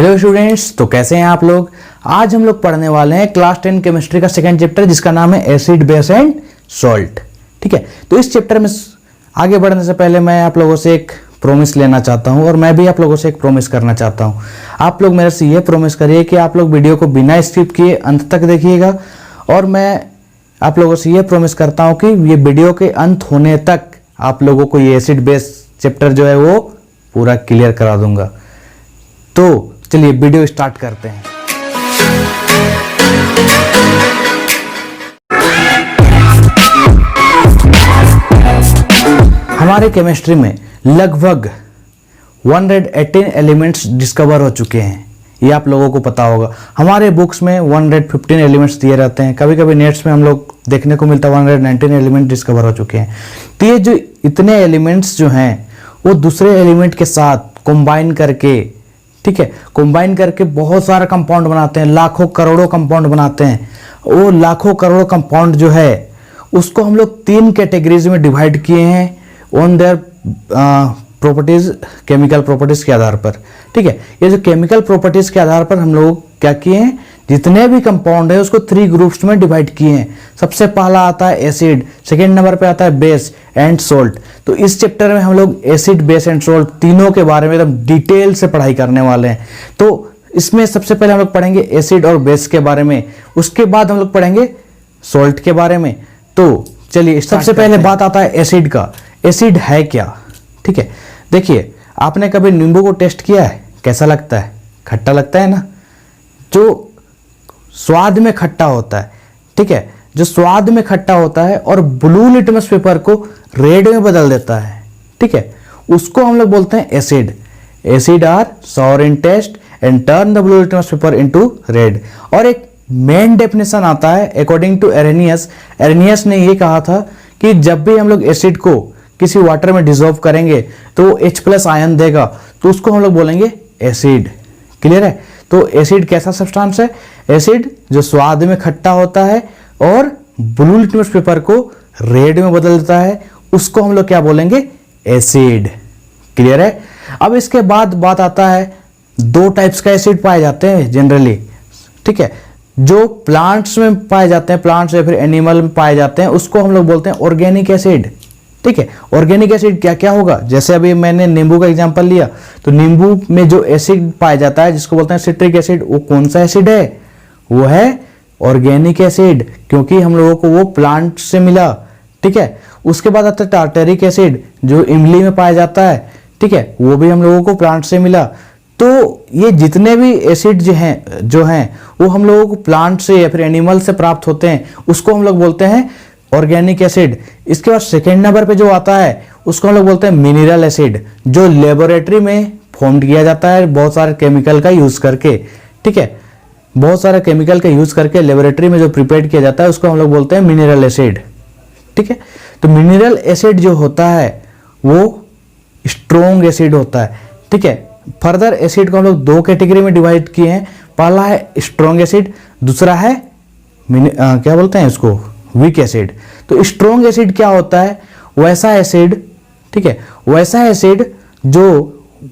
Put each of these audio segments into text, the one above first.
Hello students, तो कैसे हैं आप लोग। आज हम लोग पढ़ने वाले हैं क्लास 10 केमिस्ट्री का सेकंड चैप्टर जिसका नाम है एसिड बेस एंड सॉल्ट। ठीक है, तो इस चैप्टर में आगे बढ़ने से पहले मैं आप लोगों से एक प्रॉमिस लेना चाहता हूं और मैं भी आप लोगों से एक प्रॉमिस करना चाहता हूं। आप लोग मेरे से ये प्रॉमिस करिए कि आप लोग वीडियो को बिना स्किप किए अंत तक देखिएगा और मैं आप लोगों से ये प्रॉमिस करता हूं कि ये वीडियो के अंत होने तक आप लोगों को ये एसिड बेस चैप्टर जो है वो पूरा क्लियर करा दूंगा। तो चलिए वीडियो स्टार्ट करते हैं। हमारे केमिस्ट्री में लगभग 118 एलिमेंट्स डिस्कवर हो चुके हैं, ये आप लोगों को पता होगा। हमारे बुक्स में 115 एलिमेंट्स दिए रहते हैं, कभी कभी नेट्स में हम लोग देखने को मिलता है 119 एलिमेंट डिस्कवर हो चुके हैं। तो ये जो इतने एलिमेंट्स जो हैं वो दूसरे एलिमेंट के साथ कंबाइन करके, ठीक है, कंबाइन करके बहुत सारा कंपाउंड बनाते हैं, लाखों करोड़ों कंपाउंड बनाते हैं। वो लाखों करोड़ों कंपाउंड जो है उसको हम लोग 3 कैटेगरीज में डिवाइड किए हैं on their properties, chemical properties के आधार पर। ठीक है, ये जो केमिकल प्रॉपर्टीज के आधार पर हम लोग क्या किए हैं, जितने भी कंपाउंड है उसको 3 ग्रुप्स में डिवाइड किए हैं। सबसे पहला आता है एसिड, सेकेंड नंबर पे आता है बेस एंड सोल्ट। तो इस चैप्टर में हम लोग एसिड, बेस एंड सोल्ट तीनों के बारे में एकदम डिटेल से पढ़ाई करने वाले हैं। तो इसमें सबसे पहले हम लोग पढ़ेंगे एसिड और बेस के बारे में, उसके बाद हम लोग पढ़ेंगे सोल्ट के बारे में। तो चलिए सबसे पहले बात आता है एसिड का। एसिड है क्या? ठीक है, देखिए आपने कभी नींबू को टेस्ट किया है, कैसा लगता है? खट्टा लगता है ना, जो स्वाद में खट्टा होता है। ठीक है, जो स्वाद में खट्टा होता है और ब्लू लिटमस पेपर को रेड में बदल देता है, ठीक है, उसको हम लोग बोलते हैं acid. Acid are sour in taste and turn the blue litmus paper into red. और एक मेन डेफिनेशन आता है अकॉर्डिंग टू एरेनियस। एरेनियस ने ये कहा था कि जब भी हम लोग एसिड को किसी वाटर में डिसॉल्व करेंगे तो वो H+ आयन देगा, तो उसको हम लोग बोलेंगे एसिड। क्लियर है? तो एसिड कैसा सब्सटेंस है? एसिड जो स्वाद में खट्टा होता है और ब्लू लिटमस पेपर को रेड में बदल देता है, उसको हम लोग क्या बोलेंगे? एसिड। क्लियर है? अब इसके बाद बात आता है 2 टाइप्स का एसिड पाए जाते हैं जनरली। ठीक है, जो प्लांट्स में पाए जाते हैं, प्लांट्स या फिर एनिमल में पाए जाते हैं, उसको हम लोग बोलते हैं ऑर्गेनिक एसिड। ठीक है, ऑर्गेनिक एसिड क्या क्या होगा? जैसे अभी मैंने नींबू का एग्जांपल लिया, तो नींबू में जो एसिड पाया जाता है जिसको बोलते हैं सिट्रिक एसिड, वो कौन सा एसिड है? वो है ऑर्गेनिक एसिड, क्योंकि हम लोगों को वो प्लांट से मिला। ठीक है, उसके बाद आता है टार्टरिक एसिड जो इमली में पाया जाता है। ठीक है, वो भी हम लोगों को प्लांट से मिला। तो ये जितने भी एसिड जो हैं वो हम लोगों को प्लांट से या फिर एनिमल से प्राप्त होते हैं, उसको हम लोग बोलते हैं ऑर्गेनिक एसिड। इसके बाद सेकेंड नंबर पे जो आता है उसको हम लोग बोलते हैं मिनरल एसिड, जो लेबोरेटरी में फॉर्म किया जाता है बहुत सारे केमिकल का यूज करके। ठीक है, बहुत सारे केमिकल का यूज करके लेबोरेटरी में जो प्रिपेयर किया जाता है उसको हम लोग बोलते हैं मिनरल एसिड। ठीक है, तो मिनरल एसिड जो होता है वो स्ट्रॉन्ग एसिड होता है। ठीक है, फर्दर एसिड को हम लोग 2 कैटेगरी में डिवाइड किए हैं। पहला है स्ट्रॉन्ग एसिड, दूसरा है क्या बोलते हैं इसको, वीक एसिड। तो स्ट्रॉन्ग एसिड क्या होता है? वैसा एसिड, ठीक है, वैसा एसिड जो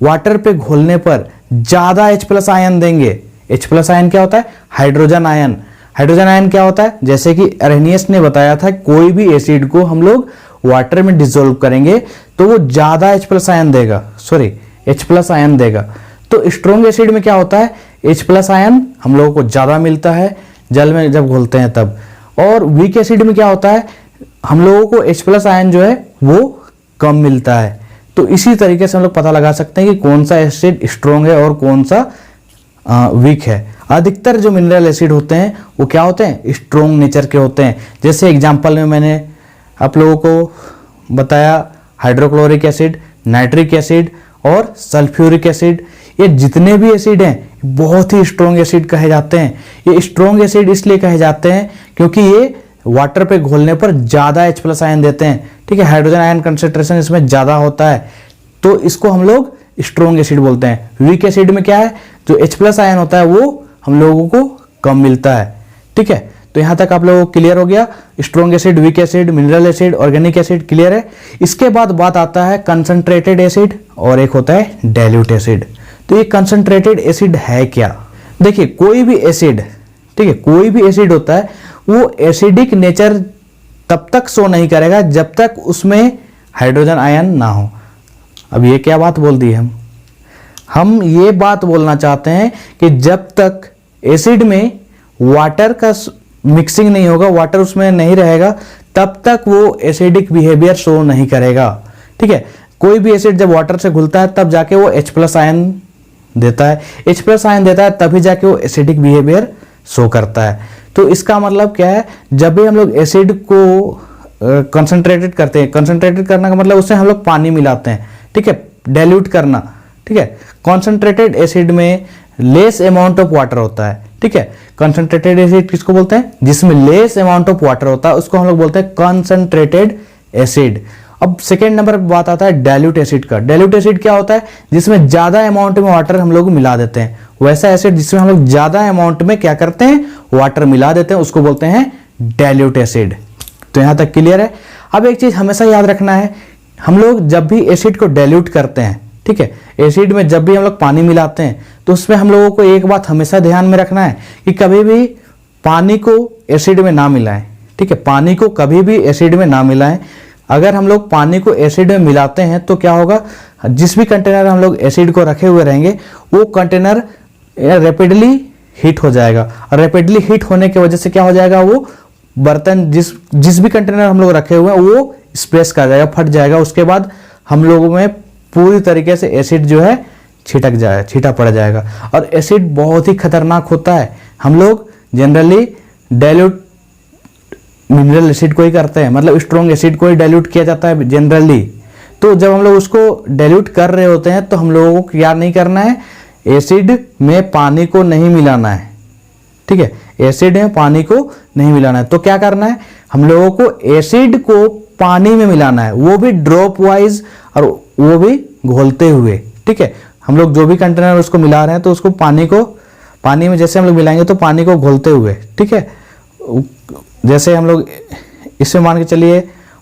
वाटर पे घोलने पर ज्यादा H+ आयन देंगे। H+ आयन क्या होता है? Hydrogen ion. हाइड्रोजन आयन क्या होता है? जैसे कि एरेनियस ने बताया था, कोई भी एसिड को हम लोग वाटर में डिसॉल्व करेंगे तो वो ज्यादा H+ आयन देगा, सॉरी H+ आयन देगा। तो स्ट्रॉन्ग एसिड में क्या होता है? H+ आयन हम लोगों को ज्यादा मिलता है जल में जब घोलते हैं तब। और वीक एसिड में क्या होता है? हम लोगों को H+ आयन जो है वो कम मिलता है। तो इसी तरीके से हम लोग पता लगा सकते हैं कि कौन सा एसिड स्ट्रॉन्ग है और कौन सा वीक है। अधिकतर जो मिनरल एसिड होते हैं वो क्या होते हैं? स्ट्रॉन्ग नेचर के होते हैं। जैसे एग्जांपल में मैंने आप लोगों को बताया हाइड्रोक्लोरिक एसिड, नाइट्रिक एसिड और सल्फ्यूरिक एसिड। ये जितने भी एसिड हैं बहुत ही स्ट्रॉन्ग एसिड कहे जाते हैं। ये स्ट्रॉन्ग एसिड इसलिए कहे जाते हैं क्योंकि ये वाटर पे घोलने पर ज्यादा H+ आयन देते हैं। ठीक है, हाइड्रोजन आयन कंसेंट्रेशन इसमें ज्यादा होता है, तो इसको हम लोग स्ट्रॉन्ग एसिड बोलते हैं। वीक एसिड में क्या है? जो H+ आयन होता है वो हम लोगों को कम मिलता है। ठीक है, तो यहां तक आप लोगों को क्लियर हो गया। Strong acid, weak acid, mineral acid, organic acid clear है। इसके बाद बात आता है कंसंट्रेटेड एसिड और एक होता है डाइल्यूट एसिड। तो ये कंसंट्रेटेड एसिड है क्या? देखिए कोई भी एसिड, ठीक है, कोई भी एसिड होता है वो एसिडिक नेचर तब तक शो नहीं करेगा जब तक उसमें हाइड्रोजन आयन ना हो। अब ये क्या बात बोल दी हम ये बात बोलना चाहते हैं कि जब तक एसिड में वाटर का मिक्सिंग नहीं होगा, वाटर उसमें नहीं रहेगा, तब तक वो एसिडिक बिहेवियर शो नहीं करेगा। ठीक है, कोई भी एसिड जब वाटर से घुलता है तब जाके वो H+ आयन देता है, H+ आयन देता है तभी जाके वो एसिडिक बिहेवियर शो करता है। तो इसका मतलब क्या है, जब भी हम लोग एसिड को कंसंट्रेटेड करते हैं, कंसंट्रेटेड करने का मतलब उसमें हम लोग पानी मिलाते हैं, ठीक है, डाइल्यूट करना, ठीक है। कंसंट्रेटेड एसिड में लेस अमाउंट ऑफ वाटर होता है, ठीक है। कंसंट्रेटेड एसिड किसको बोलते हैं? जिसमें लेस अमाउंट ऑफ वाटर होता है उसको हम लोग बोलते हैं कंसंट्रेटेड एसिड। अब सेकेंड नंबर पर बात आता है डाइल्यूट एसिड का। डाइल्यूट एसिड क्या होता है? जिसमें ज्यादा अमाउंट में वाटर हम लोग मिला देते हैं। वैसा एसिड जिसमें हम लोग ज्यादा अमाउंट में क्या करते हैं? वाटर मिला देते हैं, उसको बोलते हैं डाइल्यूट एसिड। तो यहां तक क्लियर है। अब एक चीज हमेशा याद रखना है, हम लोग जब भी एसिड को डाइल्यूट करते हैं, ठीक है, एसिड में जब भी हम लोग पानी मिलाते हैं तो उसमें हम लोगों को एक बात हमेशा ध्यान में रखना है कि कभी भी पानी को एसिड में ना मिलाएं, ठीक है, पानी को कभी भी एसिड में ना मिलाएं। अगर हम लोग पानी को एसिड में मिलाते हैं तो क्या होगा, जिस भी कंटेनर हम लोग एसिड को रखे हुए रहेंगे वो कंटेनर रैपिडली हीट हो जाएगा, और रैपिडली हीट होने की वजह से क्या हो जाएगा, वो बर्तन जिस भी कंटेनर हम लोग रखे हुए हैं वो स्प्रेस कर जाएगा, फट जाएगा। उसके बाद हम लोगों में पूरी तरीके से एसिड जो है छीटा पड़ जाएगा। और एसिड बहुत ही खतरनाक होता है। हम लोग जनरली डाइल्यूट मिनरल एसिड को ही करते हैं, मतलब स्ट्रॉन्ग एसिड को ही डाइल्यूट किया जाता है जनरली। तो जब हम लोग उसको डाइल्यूट कर रहे होते हैं तो हम लोगों को क्या नहीं करना है, एसिड में पानी को नहीं मिलाना है, ठीक है, एसिड में पानी को नहीं मिलाना है। तो क्या करना है, हम लोगों को एसिड को पानी में मिलाना है, वो भी ड्रॉप वाइज और वो भी घोलते हुए, ठीक है। हम लोग जो भी कंटेनर उसको मिला रहे हैं तो उसको पानी में जैसे हम लोग मिलाएंगे तो पानी को घोलते हुए, ठीक है। जैसे हम लोग इसमें मान के चलिए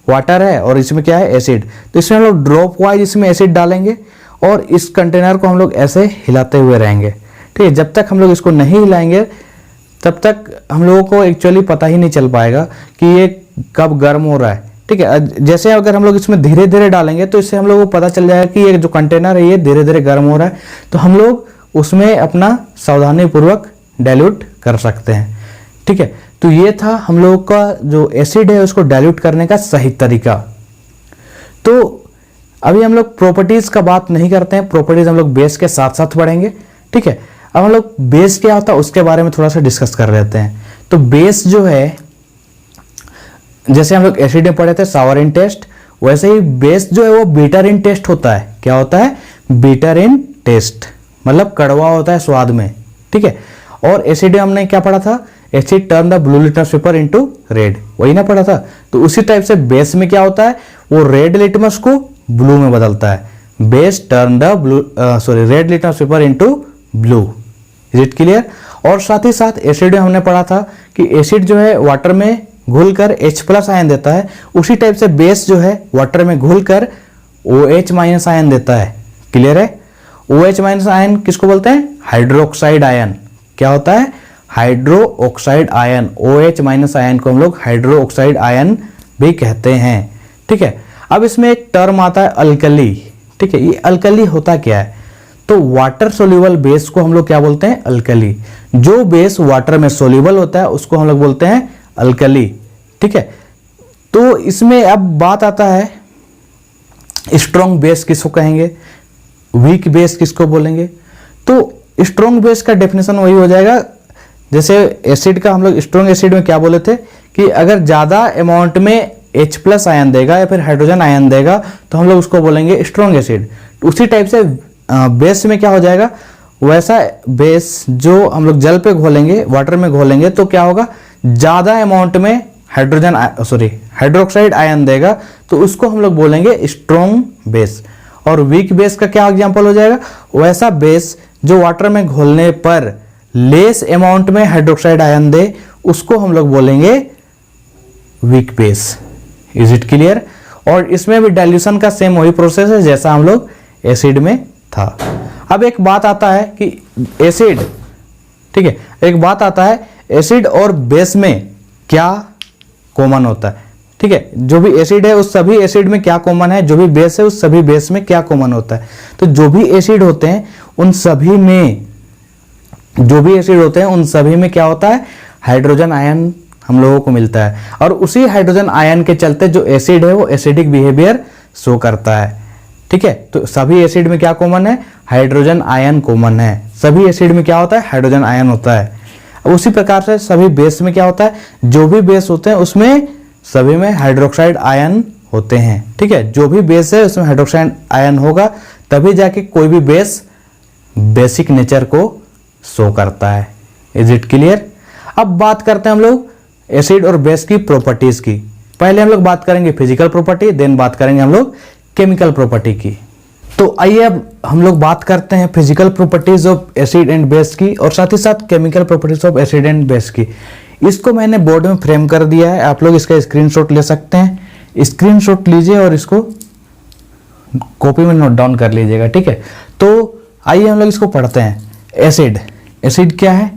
वाटर है और इसमें क्या है, एसिड, तो इसमें हम लोग ड्रॉप वाइज इसमें एसिड डालेंगे और इस कंटेनर को हम लोग ऐसे हिलाते हुए रहेंगे, ठीक है। जब तक हम लोग इसको नहीं हिलाएंगे तब तक हम लोगों को एक्चुअली पता ही नहीं चल पाएगा कि ये कब गर्म हो रहा है, ठीक है। जैसे अगर हम लोग इसमें धीरे धीरे डालेंगे तो इससे हम लोग को पता चल जाएगा कि ये जो कंटेनर है ये धीरे धीरे गर्म हो रहा है, तो हम लोग उसमें अपना सावधानी पूर्वक डाइल्यूट कर सकते हैं, ठीक है। तो ये था हम लोगों का जो एसिड है उसको डाइल्यूट करने का सही तरीका। तो अभी हम लोग प्रॉपर्टीज का बात नहीं करते हैं, प्रॉपर्टीज हम लोग बेस के साथ साथ पढ़ेंगे, ठीक है। अब हम लोग बेस क्या होता है उसके बारे में थोड़ा सा डिस्कस कर लेते हैं। तो बेस जो है, जैसे हम लोग एसिड में पढ़े थे सावर इन टेस्ट, वैसे ही बेस जो है वो बीटर इन टेस्ट होता है। क्या होता है? बीटर इन टेस्ट, मतलब कड़वा होता है स्वाद में, ठीक है। और एसिड में हमने क्या पढ़ा था, acid turn the blue litmus paper into red, वही ना पढ़ा था। तो उसी टाइप से बेस में क्या होता है, वो रेड लिटमस को ब्लू में बदलता है। Base turn the red litmus paper into blue. Is it clear? और साथ ही साथ एसिड में हमने पढ़ा था कि एसिड जो है वाटर में घुलकर H+ आयन देता है, उसी टाइप से बेस जो है वाटर में घुलकर OH- आयन देता है। क्लियर है? OH- आयन किसको बोलते हैं? Hydroxide ion. क्या होता है? Hydro oxide ion. OH- ion को हम लोग हाइड्रो ऑक्साइड आयन भी कहते हैं, ठीक है। अब इसमें एक टर्म आता है अल्कली, ठीक है। ये अल्कली होता क्या है? तो वाटर सोल्यूबल बेस को हम लोग क्या बोलते हैं? अल्कली। जो बेस वाटर में सोल्यूबल होता है उसको हम लोग बोलते हैं अल्कली, ठीक है। तो इसमें अब बात आता है स्ट्रॉन्ग बेस किसको कहेंगे, वीक बेस किसको बोलेंगे। तो स्ट्रॉन्ग बेस का डेफिनेशन वही हो जाएगा जैसे एसिड का हम लोग स्ट्रॉन्ग एसिड में क्या बोले थे कि अगर ज्यादा अमाउंट में H+ आयन देगा या फिर हाइड्रोजन आयन देगा तो हम लोग उसको बोलेंगे स्ट्रॉन्ग एसिड। उसी टाइप से बेस में क्या हो जाएगा, वैसा बेस जो हम लोग जल पे घोलेंगे, वाटर में घोलेंगे तो क्या होगा, ज्यादा अमाउंट में हाइड्रोक्साइड आयन देगा तो उसको हम लोग बोलेंगे स्ट्रॉन्ग बेस। और वीक बेस का क्या एग्जांपल हो जाएगा, वैसा बेस जो वाटर में घोलने पर लेस अमाउंट में हाइड्रोक्साइड आयन दे उसको हम लोग बोलेंगे weak base. Is it clear? और इसमें भी डाइल्यूशन का सेम वही प्रोसेस है जैसा हम लोग एसिड में था। अब एक बात आता है कि एसिड, ठीक है, एक बात आता है एसिड और बेस में क्या कॉमन होता है, ठीक है, जो भी एसिड है उस सभी एसिड में क्या कॉमन है, जो भी बेस है उस सभी बेस में क्या कॉमन होता है। तो जो भी एसिड होते हैं उन सभी में, जो भी एसिड होते हैं उन सभी में क्या होता है, हाइड्रोजन आयन हम लोगों को मिलता है, और उसी हाइड्रोजन आयन के चलते जो एसिड है वो एसिडिक बिहेवियर शो करता है, ठीक है। तो सभी एसिड में क्या कॉमन है, हाइड्रोजन आयन कॉमन है, सभी एसिड में क्या होता है, हाइड्रोजन आयन होता है। उसी प्रकार से सभी बेस में क्या होता है, जो भी बेस होते हैं उसमें सभी में हाइड्रोक्साइड आयन होते हैं, ठीक है। जो भी बेस है उसमें हाइड्रोक्साइड आयन होगा, तभी जाके कोई भी बेस बेसिक नेचर को शो करता है। Is it clear? अब बात करते हैं हम लोग एसिड और बेस की प्रॉपर्टीज की। पहले हम लोग बात करेंगे फिजिकल प्रॉपर्टी, देन बात करेंगे हम लोग केमिकल प्रॉपर्टी की। तो आइए अब हम लोग बात करते हैं physical properties of acid and base की, और साथ ही साथ chemical properties of acid and base की। इसको मैंने बोर्ड में फ्रेम कर दिया है, आप लोग इसका स्क्रीनशॉट ले सकते हैं। स्क्रीनशॉट लीजिए और इसको कॉपी में नोट डाउन कर लीजिएगा, ठीक है। तो आइए हम लोग इसको पढ़ते हैं। एसिड, एसिड क्या है?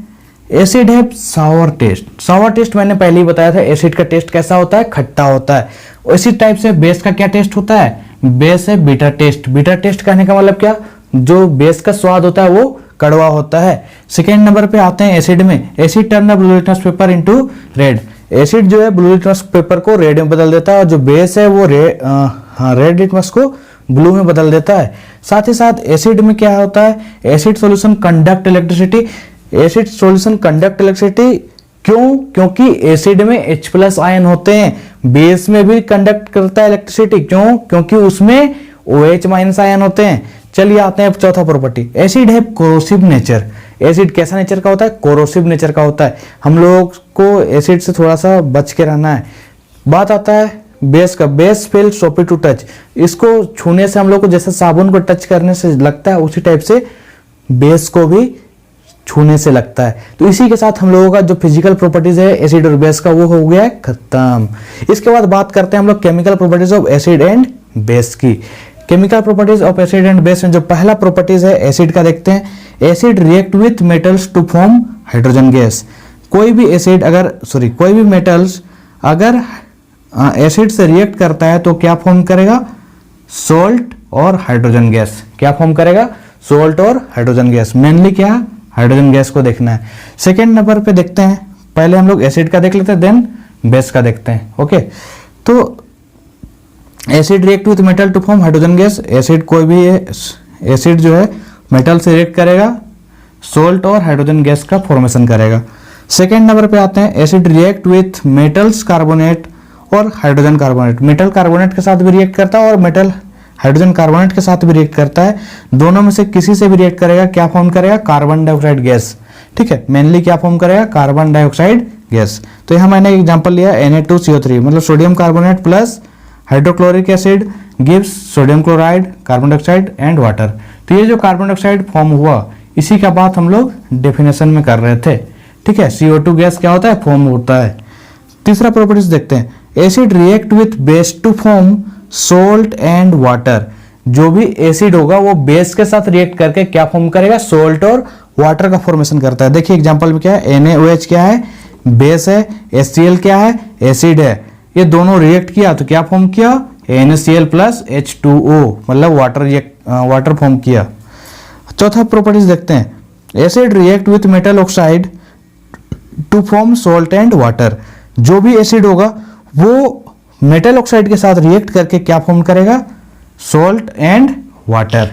एसिड है सावर टेस्ट। सावर टेस्ट मैंने पहले ही बताया था, एसिड का टेस्ट कैसा होता है, खट्टा होता है। इसी टाइप से बेस का क्या टेस्ट होता है, बेस है बिटर टेस्ट। बिटर टेस्ट कहने का मतलब क्या, जो बेस का स्वाद होता है वो कड़वा होता है। सेकेंड नंबर पे आते हैं एसिड में। Acid turn the blue litmus paper into red. Acid जो है ब्लू लिटमस पेपर को रेड में बदल देता है, और जो बेस है वो रेड लिटमस को ब्लू में बदल देता है। साथ ही साथ एसिड में क्या होता है, acid solution conduct electricity. Acid solution conduct electricity क्यों? क्योंकि एसिड में H+ आयन होते हैं। बेस में भी कंडक्ट करता है इलेक्ट्रिसिटी, क्यों? क्योंकि उसमें OH- आयन होते हैं। चलिए आते हैं चौथा प्रॉपर्टी। एसिड है कोरोसिव नेचर। एसिड कैसा नेचर का होता है, कोरोसिव नेचर का होता है। हम लोग को एसिड से थोड़ा सा बच के रहना है। बात आता है बेस का। बेस फील सोपी टू टच। इसको छूने से हम लोग को जैसे साबुन को टच करने से लगता है, उसी टाइप से बेस को भी छूने से लगता है। तो इसी के साथ हम लोगों का जो फिजिकल प्रॉपर्टीज है एसिड और बेस का वो हो गया है खत्म। इसके बाद बात करते हैं हम लोग chemical properties of acid and base की। Chemical properties of acid and base में जो पहला प्रॉपर्टीज है एसिड का देखते हैं। Acid react with metals to form hydrogen gas. कोई भी एसिड कोई भी मेटल्स अगर एसिड से रिएक्ट करता है तो क्या फॉर्म करेगा, सोल्ट और हाइड्रोजन गैस। क्या फॉर्म करेगा, सोल्ट और हाइड्रोजन गैस। मेनली क्या, हाइड्रोजन गैस को देखना है। सेकेंड नंबर पे देखते हैं, पहले हम लोग एसिड का देख लेते हैं, देन बेस का देखते हैं। ओके, तो acid react with metal to form hydrogen gas. Acid कोई भी एसिड जो है मेटल से रिएक्ट करेगा, सोल्ट और हाइड्रोजन गैस का फॉर्मेशन करेगा। सेकेंड नंबर पे आते हैं, acid react with metals carbonate और हाइड्रोजन कार्बोनेट। मेटल कार्बोनेट के साथ भी रिएक्ट करता है और मेटल हाइड्रोजन कार्बोनेट के साथ भी रिएक्ट करता है। दोनों में से किसी से भी रिएक्ट करेगा, क्या फॉर्म करेगा, कार्बन डाइऑक्साइड गैस। ठीक है, मेनली क्या फॉर्म करेगा, कार्बन डाइऑक्साइड गैस। तो यहाँ मैंने एग्जांपल लिया Na2CO3, मतलब sodium carbonate plus hydrochloric acid gives sodium chloride, carbon dioxide and water. तो ये जो कार्बन डाइऑक्साइड फॉर्म हुआ, इसी का बात हम लोग डेफिनेशन में कर रहे थे। ठीक है, CO2 गैस क्या होता है, फॉर्म होता है। तीसरा प्रॉपर्टीज देखते हैं, acid react with base to form salt and water. जो भी एसिड होगा वो बेस के साथ रिएक्ट करके क्या फॉर्म करेगा, सोल्ट और वाटर का फॉर्मेशन करता है। देखिए एग्जांपल में क्या है, NaOH क्या है, बेस है, HCl क्या है, एसिड है। ये दोनों रिएक्ट किया तो क्या फॉर्म किया, NaCl प्लस H2O, मतलब वाटर फॉर्म किया। चौथा प्रॉपर्टीज देखते हैं, acid react with metal oxide to form salt and water. जो भी एसिड होगा वो मेटल ऑक्साइड के साथ रिएक्ट करके क्या फॉर्म करेगा, सोल्ट एंड वाटर।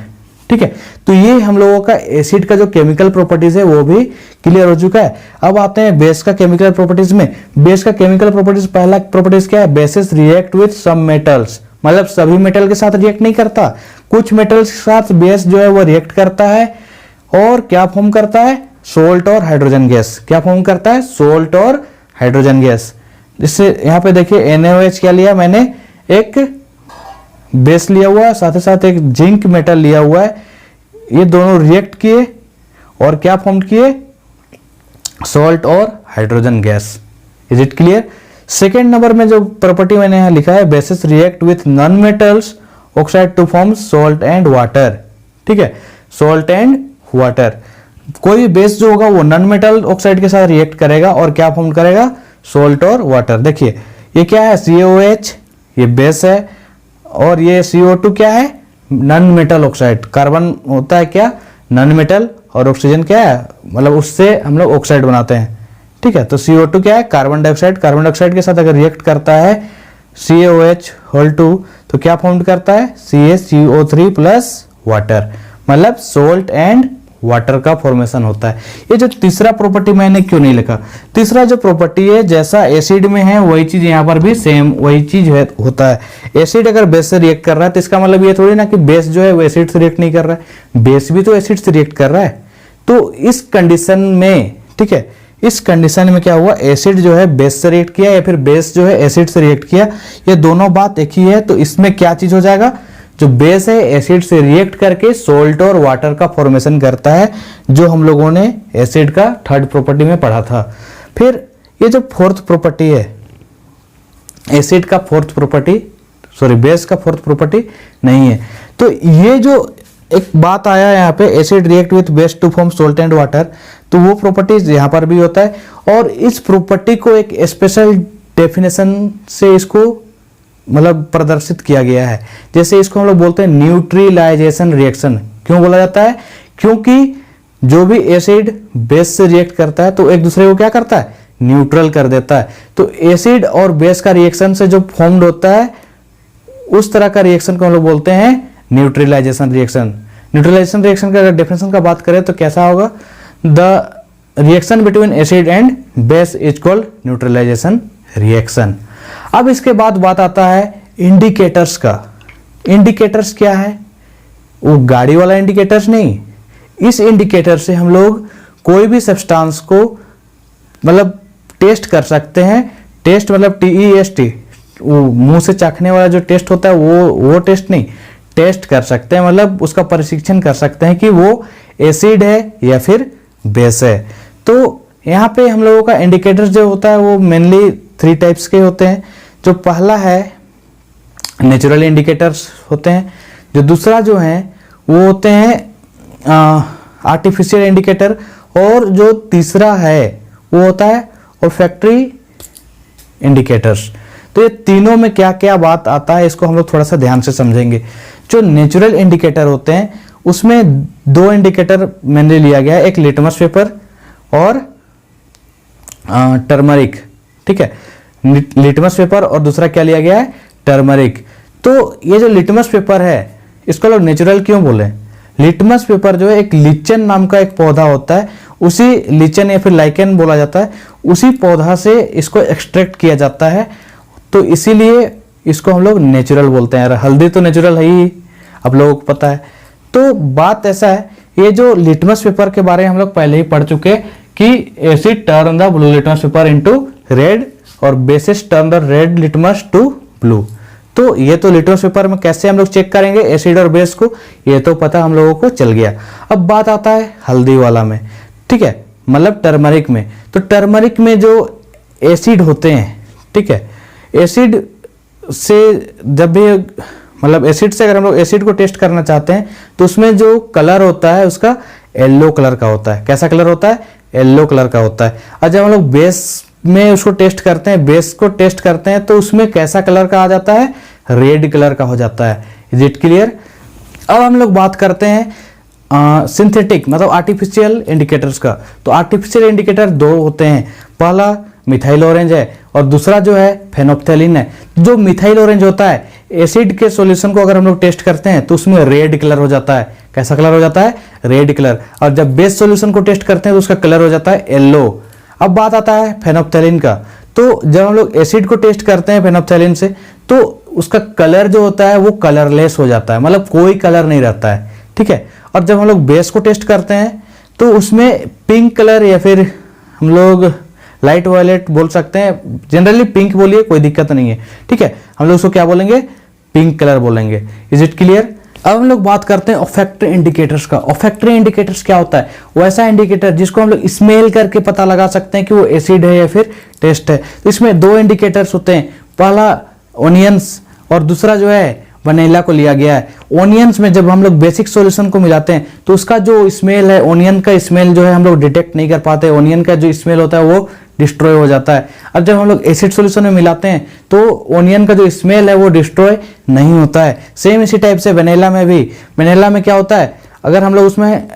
ठीक है, तो ये हम लोगों का एसिड का जो केमिकल प्रॉपर्टीज है वो भी क्लियर हो चुका है। अब आते हैं बेस का केमिकल प्रॉपर्टीज में। बेस का केमिकल प्रॉपर्टीज, पहला प्रॉपर्टीज क्या है, bases react with some metals, मतलब सभी मेटल के साथ रिएक्ट नहीं करता, कुछ मेटल्स के साथ बेस जो है वो रिएक्ट करता है और क्या फॉर्म करता है, सोल्ट और हाइड्रोजन गैस। क्या फॉर्म करता है, सोल्ट और हाइड्रोजन गैस। जिससे यहाँ पे देखिए NaOH क्या लिया मैंने, एक बेस लिया हुआ है, साथ ही साथ एक जिंक मेटल लिया हुआ है। ये दोनों रिएक्ट किए और क्या फॉर्म किए, सॉल्ट और hydrogen gas. Is it clear? Second number में जो प्रॉपर्टी मैंने यहाँ लिखा है, bases react with non metals oxide to form salt and water. ठीक है, सोल्ट एंड वाटर। कोई भी बेस जो होगा वो नॉन मेटल ऑक्साइड के साथ रिएक्ट करेगा और क्या फॉर्म करेगा, सोल्ट और वाटर। देखिए ये क्या है, CaOH ये बेस है और ये CO2 क्या है, नॉन मेटल ऑक्साइड। कार्बन होता है क्या, नॉन मेटल, और ऑक्सीजन क्या है, मतलब उससे हम लोग ऑक्साइड बनाते हैं। ठीक है, तो CO2 क्या है, कार्बन डाइऑक्साइड। कार्बन डाइऑक्साइड के साथ अगर रिएक्ट करता है CaOH होल 2 तो क्या फॉर्म करता है, CaCO3 प्लस वाटर, मतलब सोल्ट एंड वाटर का फॉर्मेशन होता है। ये जो तीसरा प्रॉपर्टी मैंने क्यों नहीं लिखा, तीसरा जो प्रॉपर्टी है जैसा एसिड में है वही चीज यहाँ पर भी सेम वही चीज होता है। एसिड अगर बेस से रिएक्ट कर रहा है तो इसका मतलब ये थोड़ी ना कि बेस जो है वो एसिड से रिएक्ट नहीं कर रहा है, बेस भी तो एसिड से रिएक्ट कर रहा है। तो इस कंडीशन में, ठीक है, इस कंडीशन में क्या हुआ, एसिड जो है बेस से रिएक्ट किया या फिर बेस जो है एसिड से रिएक्ट किया, ये दोनों बात एक ही है। तो इसमें क्या चीज हो जाएगा, जो बेस है एसिड से रिएक्ट करके सोल्ट और वाटर का फॉर्मेशन करता है, जो हम लोगों ने एसिड का थर्ड प्रॉपर्टी में पढ़ा था। फिर ये जो फोर्थ प्रॉपर्टी है, एसिड का फोर्थ प्रॉपर्टी, सॉरी बेस का फोर्थ प्रॉपर्टी नहीं है। तो ये जो एक बात आया यहाँ पे, acid react with base to form salt and water, तो वो प्रॉपर्टीज यहाँ पर भी होता है। और इस प्रॉपर्टी को एक स्पेशल डेफिनेशन से इसको मतलब प्रदर्शित किया गया है। जैसे इसको हम लोग बोलते हैं न्यूट्रलाइजेशन रिएक्शन। क्यों बोला जाता है, क्योंकि जो भी एसिड बेस से रिएक्ट करता है तो एक दूसरे को क्या करता है, न्यूट्रल कर देता है। तो एसिड और बेस का रिएक्शन से जो फॉर्म्ड होता है उस तरह का रिएक्शन को हम लोग बोलते हैं न्यूट्रलाइजेशन रिएक्शन। न्यूट्रलाइजेशन रिएक्शन का अगर डेफिनेशन का बात करें तो कैसा होगा, the reaction between acid and base is called neutralisation reaction. अब इसके बाद बात आता है इंडिकेटर्स का। इंडिकेटर्स क्या है, वो गाड़ी वाला इंडिकेटर्स नहीं, इस इंडिकेटर से हम लोग कोई भी सब्सटेंस को मतलब टेस्ट कर सकते हैं। टेस्ट मतलब TEST, वो मुंह से चाखने वाला जो टेस्ट होता है वो टेस्ट नहीं, टेस्ट कर सकते हैं, मतलब उसका परीक्षण कर सकते हैं कि वो एसिड है या फिर बेस है। तो यहाँ पे हम लोगों का इंडिकेटर जो होता है वो मेनली 3 टाइप्स के होते हैं। जो पहला है नेचुरल इंडिकेटर्स होते हैं, जो दूसरा जो है वो होते हैं आर्टिफिशियल इंडिकेटर, और जो तीसरा है वो होता है olfactory इंडिकेटर्स। तो ये तीनों में क्या क्या बात आता है इसको हम लोग थोड़ा सा ध्यान से समझेंगे। जो नेचुरल इंडिकेटर होते हैं उसमें 2 इंडिकेटर मैंने लिया गया है, एक लिटमस पेपर और टर्मरिक। ठीक है, लिटमस पेपर और दूसरा क्या लिया गया है, टर्मरिक। तो ये जो लिटमस पेपर है इसको लोग नेचुरल क्यों बोले, लिटमस पेपर जो है एक लिचन नाम का एक पौधा होता है, उसी लिचन या फिर लाइकेन बोला जाता है, उसी पौधा से इसको एक्सट्रैक्ट किया जाता है, तो इसीलिए इसको हम लोग नेचुरल बोलते हैं। हल्दी तो नेचुरल है ही, आप लोगों को पता है। तो बात ऐसा है, ये जो लिटमस पेपर के बारे में हम लोग पहले ही पढ़ चुके कि acid turn the blue litmus paper into red और bases turn the red litmus to blue. तो ये तो लिटमस पेपर में कैसे हम लोग चेक करेंगे एसिड और बेस को, ये तो पता हम लोगों को चल गया। अब बात आता है हल्दी वाला में, ठीक है, मतलब टर्मरिक में। तो टर्मरिक में जो एसिड होते हैं, ठीक है, एसिड से जब भी मतलब एसिड से अगर हम लोग एसिड को टेस्ट करना चाहते हैं तो उसमें जो कलर होता है उसका येलो कलर का होता है। कैसा कलर होता है, येलो कलर का होता है। और जब हम लोग बेस में उसको टेस्ट करते हैं, बेस को टेस्ट करते हैं तो उसमें कैसा कलर का आ जाता है, रेड कलर का हो जाता है। Is it clear. अब हम लोग बात करते हैं सिंथेटिक मतलब आर्टिफिशियल इंडिकेटर्स का। तो आर्टिफिशियल इंडिकेटर 2 होते हैं, पहला मिथाइल ऑरेंज है और दूसरा जो है फेनोप्थेलिन है। जो मिथाइल ऑरेंज होता है, एसिड के सॉल्यूशन को अगर हम लोग टेस्ट करते हैं तो उसमें रेड कलर हो जाता है। कैसा कलर हो जाता है, रेड कलर। और जब बेस सॉल्यूशन को टेस्ट करते हैं तो उसका कलर हो जाता है येलो। अब बात आता है फेनोप्थेलिन का। तो जब हम लोग एसिड को टेस्ट करते हैं फेनोप्थेलिन से तो उसका कलर जो होता है वो कलरलेस हो जाता है, मतलब कोई कलर नहीं रहता है, ठीक है। और जब हम लोग बेस को टेस्ट करते हैं तो उसमें पिंक कलर या फिर हम लोग लाइट वायलेट बोल सकते हैं, जनरली पिंक बोलिए कोई दिक्कत नहीं है, ठीक है। हम लोग उसको क्या बोलेंगे, पिंक कलर बोलेंगे। Is it clear. अब हम लोग बात करते हैं ऑफेक्टरी इंडिकेटर्स का। ऑफेक्टरी इंडिकेटर्स क्या होता है, वैसा इंडिकेटर जिसको हम लोग स्मेल करके पता लगा सकते हैं कि वो एसिड है या फिर टेस्ट है। तो इसमें 2 इंडिकेटर्स होते हैं, पहला ओनियंस और दूसरा जो है वनीला को लिया गया है। ओनियंस में जब हम लोग बेसिक सॉल्यूशन को मिलाते हैं तो उसका जो स्मेल है, ओनियन का स्मेल जो है हम लोग डिटेक्ट नहीं कर पाते, ओनियन का जो स्मेल होता है वो डिस्ट्रॉय हो जाता है। अब जब हम लोग एसिड सॉल्यूशन में मिलाते हैं तो ओनियन का जो स्मेल है वो डिस्ट्रॉय नहीं होता है। सेम इसी टाइप से वेनिला में भी, वेनिला में क्या होता है, अगर हम लोग उसमें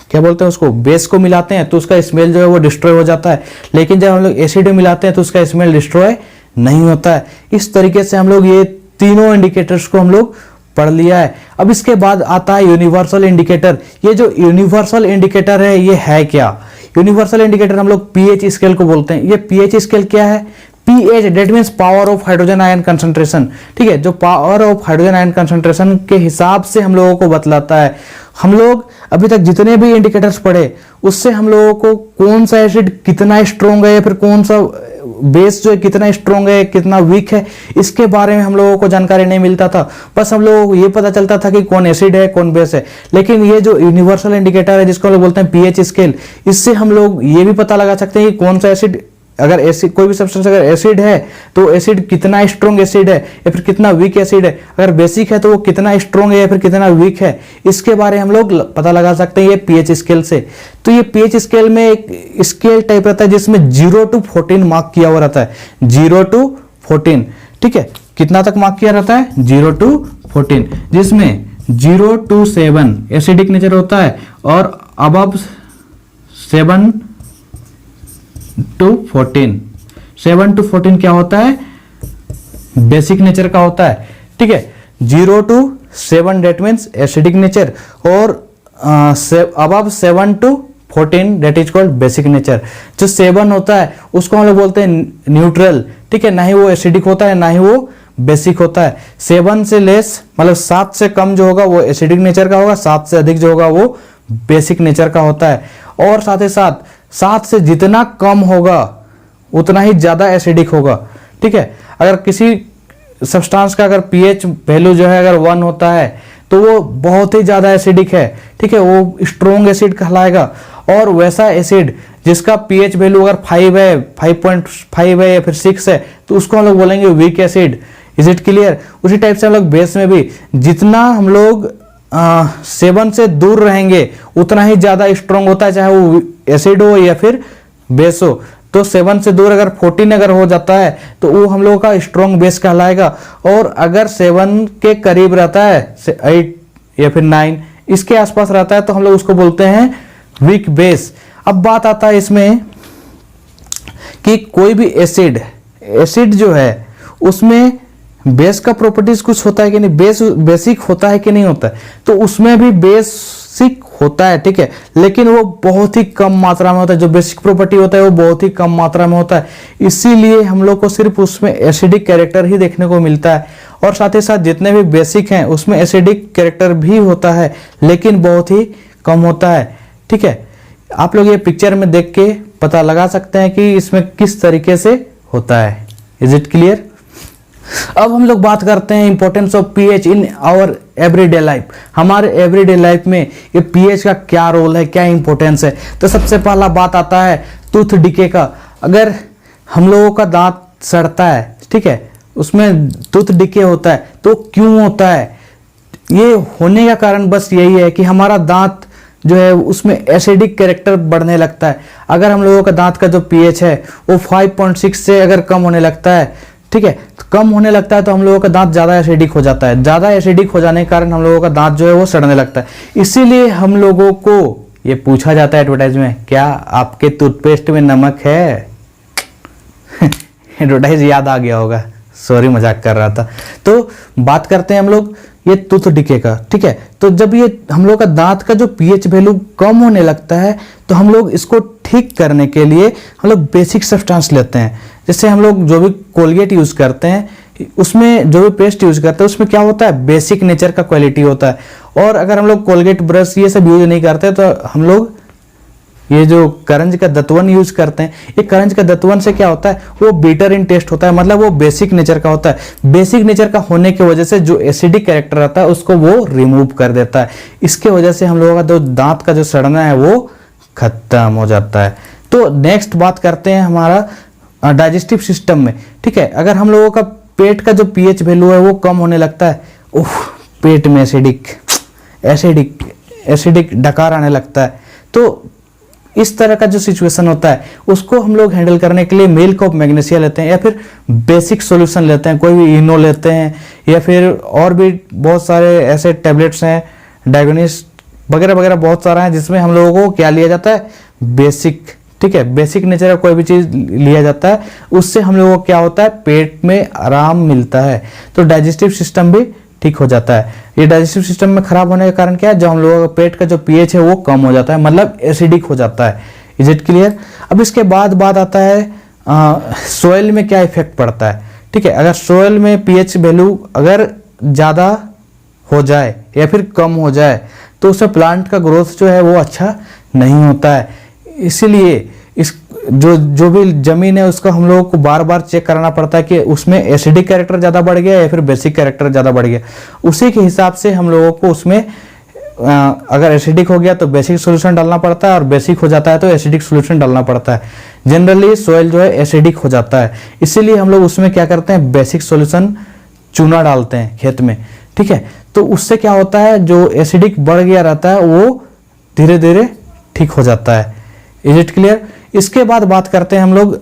क्या बोलते हैं उसको, बेस को मिलाते हैं तो उसका स्मेल जो है वो डिस्ट्रॉय हो जाता है, लेकिन जब हम लोग एसिड में मिलाते हैं तो उसका स्मेल डिस्ट्रॉय नहीं होता है। इस तरीके से हम लोग ये तीनों इंडिकेटर्स को हम लोग पढ़ लिया है। अब इसके बाद आता है यूनिवर्सल इंडिकेटर। ये जो यूनिवर्सल इंडिकेटर है ये है क्या? यूनिवर्सल इंडिकेटर हम लोग पीएच स्केल को बोलते हैं। ये पीएच स्केल क्या है? PH that means power of hydrogen ion concentration, ठीक है, जो power of hydrogen ion concentration के हिसाब से हम लोगों को बतलाता है। हम लोग अभी तक जितने भी इंडिकेटर्स पढ़े उससे हम लोगों को कौन सा एसिड कितना स्ट्रॉन्ग है या फिर कौन सा बेस जो है कितना स्ट्रॉन्ग है कितना वीक है, इसके बारे में हम लोगों को जानकारी नहीं मिलता था। बस हम लोगों को ये पता चलता था कि कौन एसिड है कौन बेस है। लेकिन ये जो यूनिवर्सल इंडिकेटर है जिसको हम लोग बोलते हैं पीएच स्केल, इससे हम लोग ये भी पता लगा सकते हैं कि कौन सा एसिड, अगर एसिड कोई भी सब्सटेंस अगर एसिड है तो एसिड कितना स्ट्रॉन्ग एसिड है या फिर कितना वीक एसिड है, अगर बेसिक है तो वो कितना स्ट्रॉन्ग है या फिर कितना वीक है, इसके बारे में हम लोग पता लगा सकते हैं ये पीएच स्केल से। तो ये पीएच स्केल में एक स्केल टाइप रहता है जिसमें 0 to 14 मार्क किया हुआ रहता है, 0 to 14, ठीक है, कितना तक मार्क किया रहता है? 0 to 14, जिसमें 0 to 7 एसिडिक नेचर होता है और अबव 7 to 14, 7 to 14 क्या होता है? बेसिक नेचर का होता है, ठीक है। 0 to 7 that means acidic nature और above 7 to 14 that is called basic nature. जो 7 होता है उसको हम लोग बोलते हैं न्यूट्रल, ठीक है, ना ही वो एसिडिक होता है ना ही वो बेसिक होता है। 7 से लेस मतलब 7 से कम जो होगा वो एसिडिक नेचर का होगा, 7 से अधिक जो होगा वो बेसिक नेचर का होता है। और साथ ही साथ 7 से जितना कम होगा उतना ही ज्यादा एसिडिक होगा, ठीक है। अगर किसी सब्सटेंस का अगर पीएच वैल्यू जो है अगर 1 होता है तो वो बहुत ही ज्यादा एसिडिक है, ठीक है, वो स्ट्रॉन्ग एसिड कहलाएगा। और वैसा एसिड जिसका पीएच वैल्यू अगर 5 है, 5.5 है या फिर 6 है तो उसको हम लोग बोलेंगे weak acid. Is it clear? उसी टाइप से हम लोग बेस में भी जितना हम लोग 7 से दूर रहेंगे उतना ही ज्यादा स्ट्रॉन्ग होता है, चाहे वो एसिड हो या फिर बेस हो। तो 7 से दूर अगर 14 अगर हो जाता है तो वो हम लोगों का स्ट्रॉन्ग बेस कहलाएगा। और अगर 7 के करीब रहता है 8 या फिर 9 इसके आसपास रहता है तो हम लोग उसको बोलते हैं वीक बेस। अब बात आता है इसमें कि कोई भी एसिड जो है उसमें बेस का प्रॉपर्टीज कुछ होता है कि नहीं, बेसिक होता है कि नहीं होता है, तो उसमें भी बेसिक होता है, ठीक है, लेकिन वो बहुत ही कम मात्रा में होता है। जो बेसिक प्रॉपर्टी होता है वो बहुत ही कम मात्रा में होता है, इसीलिए हम लोग को सिर्फ उसमें एसिडिक कैरेक्टर ही देखने को मिलता है। और साथ ही साथ जितने भी बेसिक हैं उसमें एसिडिक कैरेक्टर भी होता है लेकिन बहुत ही कम होता है, ठीक है। आप लोग ये पिक्चर में देख के पता लगा सकते हैं कि इसमें किस तरीके से होता है। Is it clear? अब हम लोग बात करते हैं importance of pH in our everyday life. हमारे एवरीडे लाइफ में ये पीएच का क्या रोल है, क्या इंपॉर्टेंस है। तो सबसे पहला बात आता है टूथ डिके का। अगर हम लोगों का दांत सड़ता है, ठीक है, उसमें टूथ डिके होता है तो क्यों होता है? ये होने का कारण बस यही है कि हमारा दांत जो है उसमें एसिडिक कैरेक्टर बढ़ने लगता है। अगर हम लोगों का दांत का जो पीएच है वो 5.6 से अगर कम होने लगता है, ठीक है, तो कम होने लगता है तो हम लोगों का दांत ज्यादा एसिडिक हो जाता है। ज्यादा एसिडिक हो जाने के कारण हम लोगों का दांत जो है वो सड़ने लगता है। इसीलिए हम लोगों को ये पूछा जाता है एडवर्टाइज में, क्या आपके टूथपेस्ट में नमक है? एडवर्टाइज याद आ गया होगा, सॉरी मजाक कर रहा था। तो बात करते हैं हम लोग ये टूथ डिके का, ठीक है। तो जब ये हम लोग का दांत का जो पीएच वैल्यू कम होने लगता है तो हम लोग इसको ठीक करने के लिए हम लोग बेसिक सब्सटेंस लेते हैं। जैसे हम लोग जो भी कोलगेट यूज करते हैं उसमें जो भी पेस्ट यूज करते हैं उसमें क्या होता है, बेसिक नेचर का क्वालिटी होता है। और अगर हम लोग कोलगेट ब्रश ये सब यूज नहीं करते तो हम लोग ये जो करंज का दतवन यूज करते हैं, ये करंज का दतवन से क्या होता है, वो बीटर इन टेस्ट होता है, मतलब वो बेसिक नेचर का होता है। बेसिक नेचर का होने की वजह से जो एसिडिक कैरेक्टर रहता है उसको वो रिमूव कर देता है। इसके वजह से हम लोगों का जो दांत का जो सड़ना है वो खत्म हो जाता है। तो नेक्स्ट बात करते हैं हमारा डाइजेस्टिव सिस्टम में, ठीक है। अगर हम लोगों का पेट का जो पीएच वैल्यू है वो कम होने लगता है उफ, पेट में एसिडिक डकार आने लगता है। तो इस तरह का जो सिचुएशन होता है उसको हम लोग हैंडल करने के लिए मिल्क ऑफ मैग्नीशिया लेते हैं, या फिर बेसिक सॉल्यूशन लेते हैं, कोई भी इनो लेते हैं, या फिर और भी बहुत सारे ऐसे टैबलेट्स हैं, डायगोनिस वगैरह वगैरह बहुत सारा है, जिसमें हम लोगों को क्या लिया जाता है, बेसिक, ठीक है, बेसिक नेचर का कोई भी चीज़ लिया जाता है, उससे हम लोगों को क्या होता है, पेट में आराम मिलता है, तो डाइजेस्टिव सिस्टम भी ठीक हो जाता है। ये डाइजेस्टिव सिस्टम में खराब होने का कारण क्या है, जो हम लोगों का पेट का जो पीएच है वो कम हो जाता है, मतलब एसिडिक हो जाता है। Is it clear? अब इसके बाद बात आता है सोइल में क्या इफेक्ट पड़ता है। ठीक है, अगर सोइल में पीएच वैल्यू अगर ज़्यादा हो जाए या फिर कम हो जाए तो उससे प्लांट का ग्रोथ जो है वो अच्छा नहीं होता है। इसीलिए इस जो भी जमीन है उसका हम लोगों को बार बार चेक कराना पड़ता है कि उसमें एसिडिक कैरेक्टर ज़्यादा बढ़ गया या फिर बेसिक कैरेक्टर ज़्यादा बढ़ गया। उसी के हिसाब से हम लोगों को उसमें अगर एसिडिक हो गया तो बेसिक सोल्यूशन डालना पड़ता है, और बेसिक हो जाता है तो एसिडिक सोल्यूशन डालना पड़ता है। जनरली सोइल जो है एसिडिक हो जाता है, इसीलिए हम लोग उसमें क्या करते हैं, बेसिक सोल्यूशन चूना डालते हैं खेत में। ठीक है, तो उससे क्या होता है, जो एसिडिक बढ़ गया रहता है वो धीरे धीरे ठीक हो जाता है। Is it clear? इसके बाद बात करते हैं हम लोग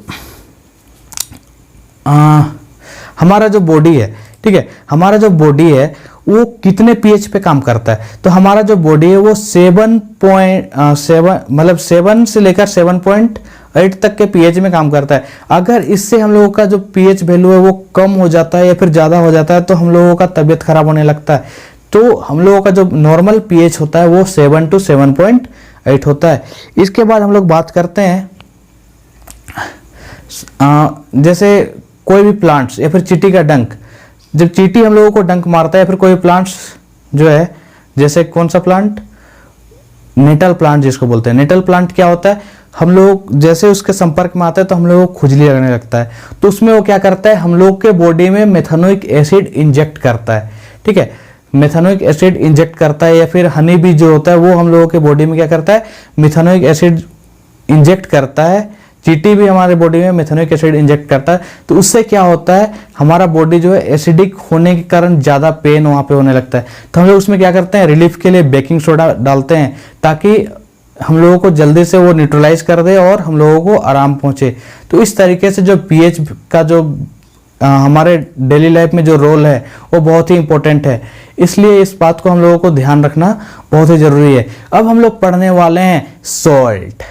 हमारा जो बॉडी है, ठीक है, हमारा जो बॉडी है वो कितने पीएच पे काम करता है। तो हमारा जो बॉडी है वो 7.7 मतलब 7 से लेकर 7.8 तक के पीएच में काम करता है। अगर इससे हम लोगों का जो पीएच वैल्यू है वो कम हो जाता है या फिर ज़्यादा हो जाता है तो हम लोगों का तबीयत खराब होने लगता है। तो हम लोगों का जो नॉर्मल पीएच होता है वो 7 to 7.8 होता है। इसके बाद हम लोग बात करते हैं जैसे कोई भी प्लांट्स या फिर चींटी का डंक, जब चींटी हम लोगों को डंक मारता है या फिर कोई प्लांट्स जो है, जैसे कौन सा प्लांट, नेटल प्लांट जिसको बोलते हैं। नेटल प्लांट क्या होता है, हम लोग जैसे उसके संपर्क में आता है तो हम लोगों को खुजली लगने लगता है, तो उसमें वो क्या करता है, हम लोग के बॉडी में मेथनोइक एसिड इंजेक्ट करता है। ठीक है, मेथनोइक एसिड इंजेक्ट करता है, या फिर हनी बी जो होता है वो हम लोगों के बॉडी में क्या करता है, मेथनोइक एसिड इंजेक्ट करता है। चींटी भी हमारे बॉडी में मेथनोइक एसिड इंजेक्ट करता है, तो उससे क्या होता है, हमारा बॉडी जो है एसिडिक होने के कारण ज़्यादा पेन वहाँ पे होने लगता है। तो हम लोग उसमें क्या करते हैं, रिलीफ के लिए बेकिंग सोडा डालते हैं ताकि हम लोगों को जल्दी से वो न्यूट्रलाइज कर दे और हम लोगों को आराम पहुँचे। तो इस तरीके से जो पीएच का जो हमारे डेली लाइफ में जो रोल है वो बहुत ही इंपॉर्टेंट है, इसलिए इस बात को हम लोगों को ध्यान रखना बहुत ही ज़रूरी है। अब हम लोग पढ़ने वाले हैं सॉल्ट।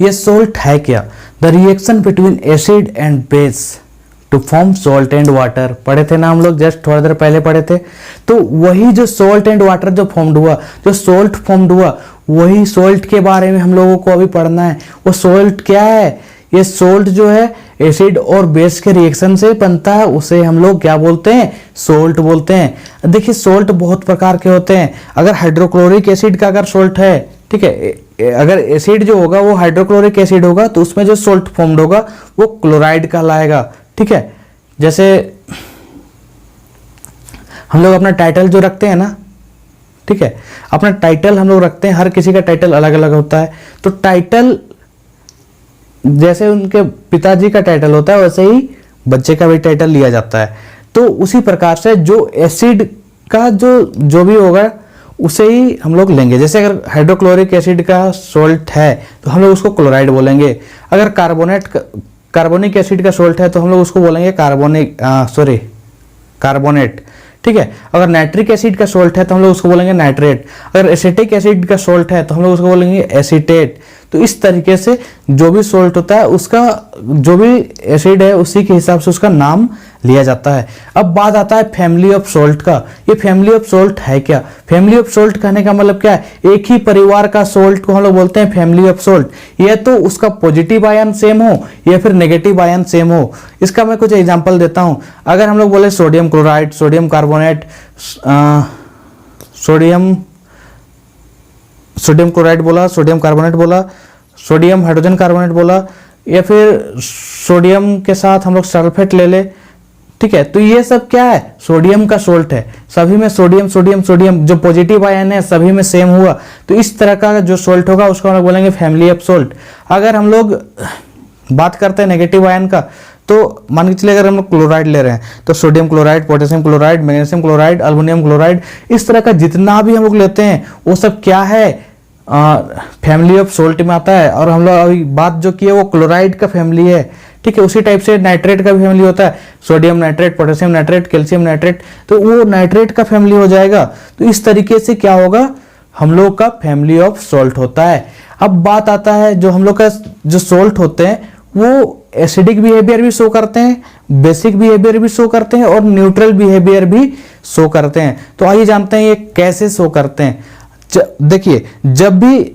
ये सॉल्ट है क्या, the reaction between acid and base to form salt and water. पढ़े थे ना हम लोग, जस्ट थोड़ी देर पहले पढ़े थे। तो वही जो सॉल्ट एंड वाटर जो फॉर्म्ड हुआ, जो सॉल्ट फॉर्म्ड हुआ, वही सॉल्ट के बारे में हम लोगों को अभी पढ़ना है। वो सॉल्ट क्या है, ये सॉल्ट जो है एसिड और बेस के रिएक्शन से बनता है, उसे हम लोग क्या बोलते हैं, सॉल्ट बोलते हैं। देखिए सॉल्ट बहुत प्रकार के होते हैं। अगर हाइड्रोक्लोरिक एसिड का अगर सॉल्ट है, ठीक है, अगर एसिड जो होगा वो हाइड्रोक्लोरिक एसिड होगा तो उसमें जो सॉल्ट फॉर्म्ड होगा वो क्लोराइड कहलाएगा। ठीक है, जैसे हम लोग अपना टाइटल जो रखते हैं ना, ठीक है, अपना टाइटल हम लोग रखते हैं, हर किसी का टाइटल अलग अलग होता है। तो टाइटल जैसे उनके पिताजी का टाइटल होता है वैसे ही बच्चे का भी टाइटल लिया जाता है। तो उसी प्रकार से जो एसिड का जो भी होगा उसे ही हम लोग लेंगे। जैसे अगर हाइड्रोक्लोरिक एसिड का सॉल्ट है तो हम लोग उसको क्लोराइड बोलेंगे। अगर कार्बोनिक एसिड का सॉल्ट है तो हम लोग उसको बोलेंगे कार्बोनेट। ठीक है, अगर नाइट्रिक एसिड का सॉल्ट है तो हम लोग उसको बोलेंगे नाइट्रेट। अगर एसिटिक एसिड का सॉल्ट है तो हम लोग उसको बोलेंगे एसीटेट। तो इस तरीके से जो भी सॉल्ट होता है उसका जो भी एसिड है उसी के हिसाब से उसका नाम लिया जाता है। अब बात आता है फैमिली ऑफ सॉल्ट का। ये फैमिली ऑफ सॉल्ट है क्या, फैमिली ऑफ सॉल्ट कहने का मतलब क्या है, एक ही परिवार का सॉल्ट को हम लोग बोलते हैं फैमिली ऑफ सॉल्ट। यह तो उसका पॉजिटिव आयन सेम हो या फिर नेगेटिव आयन सेम हो। इसका मैं कुछ एग्जांपल देता हूं। अगर हम लोग बोले sodium chloride, sodium carbonate, sodium chloride बोला, सोडियम कार्बोनेट बोला, सोडियम हाइड्रोजन कार्बोनेट बोला, या फिर सोडियम के साथ हम लोग सल्फेट ले ले। ठीक है, तो ये सब क्या है, सोडियम का सॉल्ट है। सभी में सोडियम सोडियम सोडियम जो पॉजिटिव आयन है सभी में सेम हुआ, तो इस तरह का जो सॉल्ट होगा उसको हम लोग बोलेंगे फैमिली ऑफ सॉल्ट। अगर हम लोग बात करते हैं नेगेटिव आयन का, तो मान के चलिए अगर हम लोग क्लोराइड ले रहे हैं तो sodium chloride, potassium chloride, magnesium chloride, aluminium chloride, इस तरह का जितना भी हम लोग लेते हैं वो सब क्या है, फैमिली ऑफ सोल्ट में आता है। और हम लोग अभी बात जो की है वो क्लोराइड का फैमिली है, ठीक है। उसी टाइप से नाइट्रेट का भी फैमिली होता है, sodium nitrate, potassium nitrate, calcium nitrate, तो वो नाइट्रेट का फैमिली हो जाएगा। तो इस तरीके से क्या होगा, हम लोग का फैमिली ऑफ सॉल्ट होता है। अब बात आता है जो हम लोग का जो सॉल्ट होते हैं वो एसिडिक बिहेवियर भी शो करते हैं, बेसिक बिहेवियर भी शो करते हैं और न्यूट्रल बिहेवियर भी शो करते हैं। तो आइए जानते हैं ये कैसे शो करते हैं। देखिए, जब भी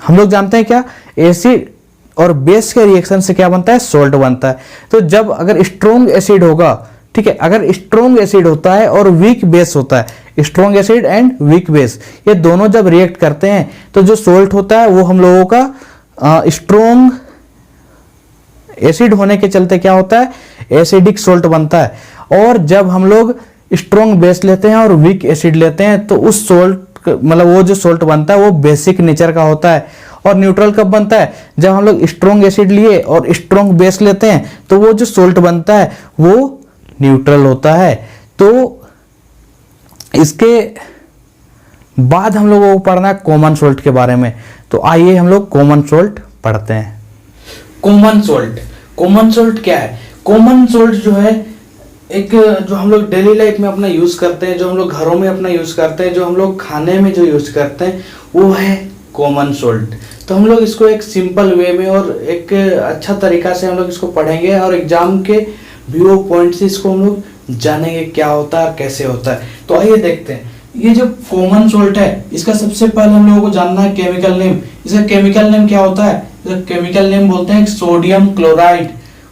हम लोग जानते हैं क्या, एसिड और बेस के रिएक्शन से क्या बनता है, सॉल्ट बनता है। तो जब अगर स्ट्रॉन्ग एसिड होगा, ठीक है, अगर स्ट्रॉन्ग एसिड होता है और वीक बेस होता है, strong acid and weak base, ये दोनों जब रिएक्ट करते हैं तो जो सॉल्ट होता है वो हम लोगों का स्ट्रॉन्ग एसिड होने के चलते क्या होता है, एसिडिक सॉल्ट बनता है। और जब हम लोग स्ट्रॉन्ग बेस लेते हैं और वीक एसिड लेते हैं तो उस सॉल्ट मतलब वो जो सॉल्ट बनता है वो बेसिक नेचर का होता है। और न्यूट्रल कब बनता है, जब हम लोग स्ट्रॉन्ग एसिड लिए और स्ट्रॉन्ग बेस लेते हैं तो वो जो सॉल्ट बनता है वो न्यूट्रल होता है। तो इसके बाद हम लोगों को पढ़ना है कॉमन सॉल्ट के बारे में। तो आइए हम लोग कॉमन सॉल्ट पढ़ते हैं। कॉमन सॉल्ट, कॉमन सॉल्ट क्या है? कॉमन सॉल्ट जो है एक जो हम लोग डेली लाइफ में अपना यूज करते हैं, जो हम लोग घरों में अपना यूज करते हैं, जो हम लोग खाने में जो यूज करते हैं वो है कॉमन सॉल्ट। तो हम लोग इसको एक सिंपल वे में और एक अच्छा तरीका से हम लोग इसको पढ़ेंगे और एग्जाम के व्यू पॉइंट से इसको हम लोग जानेंगे क्या होता है और कैसे होता है। तो आइए देखते हैं। ये जो कॉमन सॉल्ट है इसका सबसे पहले हम लोगों को जानना है केमिकल नेम। इसका केमिकल नेम क्या होता है? इसका केमिकल नेम बोलते हैं सोडियम क्लोराइड।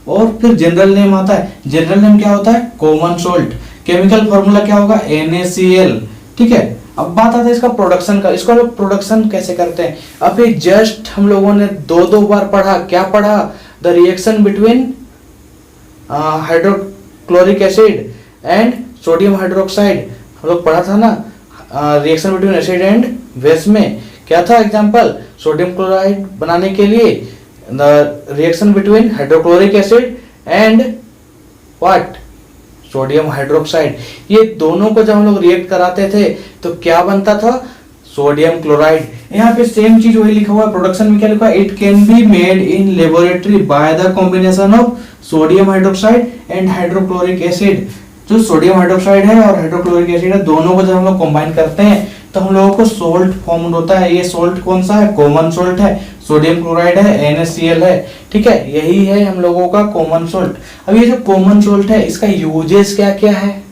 और फिर जनरल नेम आता है, जनरल नेम क्या होता है? Common salt. केमिकल फॉर्मूला क्या होगा? NaCl। ठीक है, अब बात आता है इसका प्रोडक्शन का। इसको लोग प्रोडक्शन कैसे करते हैं? अभी जस्ट हम लोगों ने दो बार पढ़ा। क्या पढ़ा? The reaction between hydrochloric acid and sodium hydroxide हम लोग पढ़ा था ना, reaction between acid and base में क्या था एग्जांपल? सोडियम क्लोराइड बनाने के लिए the reaction between hydrochloric acid and what? Sodium hydroxide. ये दोनों को जब हम लोग रिएक्ट कराते थे तो क्या बनता था? Sodium chloride. यहाँ पे सेम चीज वही लिखा हुआ है। प्रोडक्शन में क्या लिखा है? It can be made in laboratory by the combination of sodium hydroxide and hydrochloric acid. जो सोडियम हाइड्रोक्साइड है और हाइड्रोक्लोरिक एसिड है, दोनों को जब हम लोग कंबाइन करते हैं तो हम लोगों को सोल्ट फॉर्म होता है। ये सोल्ट कौन सा है? कॉमन सोल्ट है। सोडियम क्लोराइड है, NaCl है। ठीक है, यही है हम लोगों का कॉमन सोल्ट। अब ये जो कॉमन सोल्ट है इसका यूजेस क्या क्या है?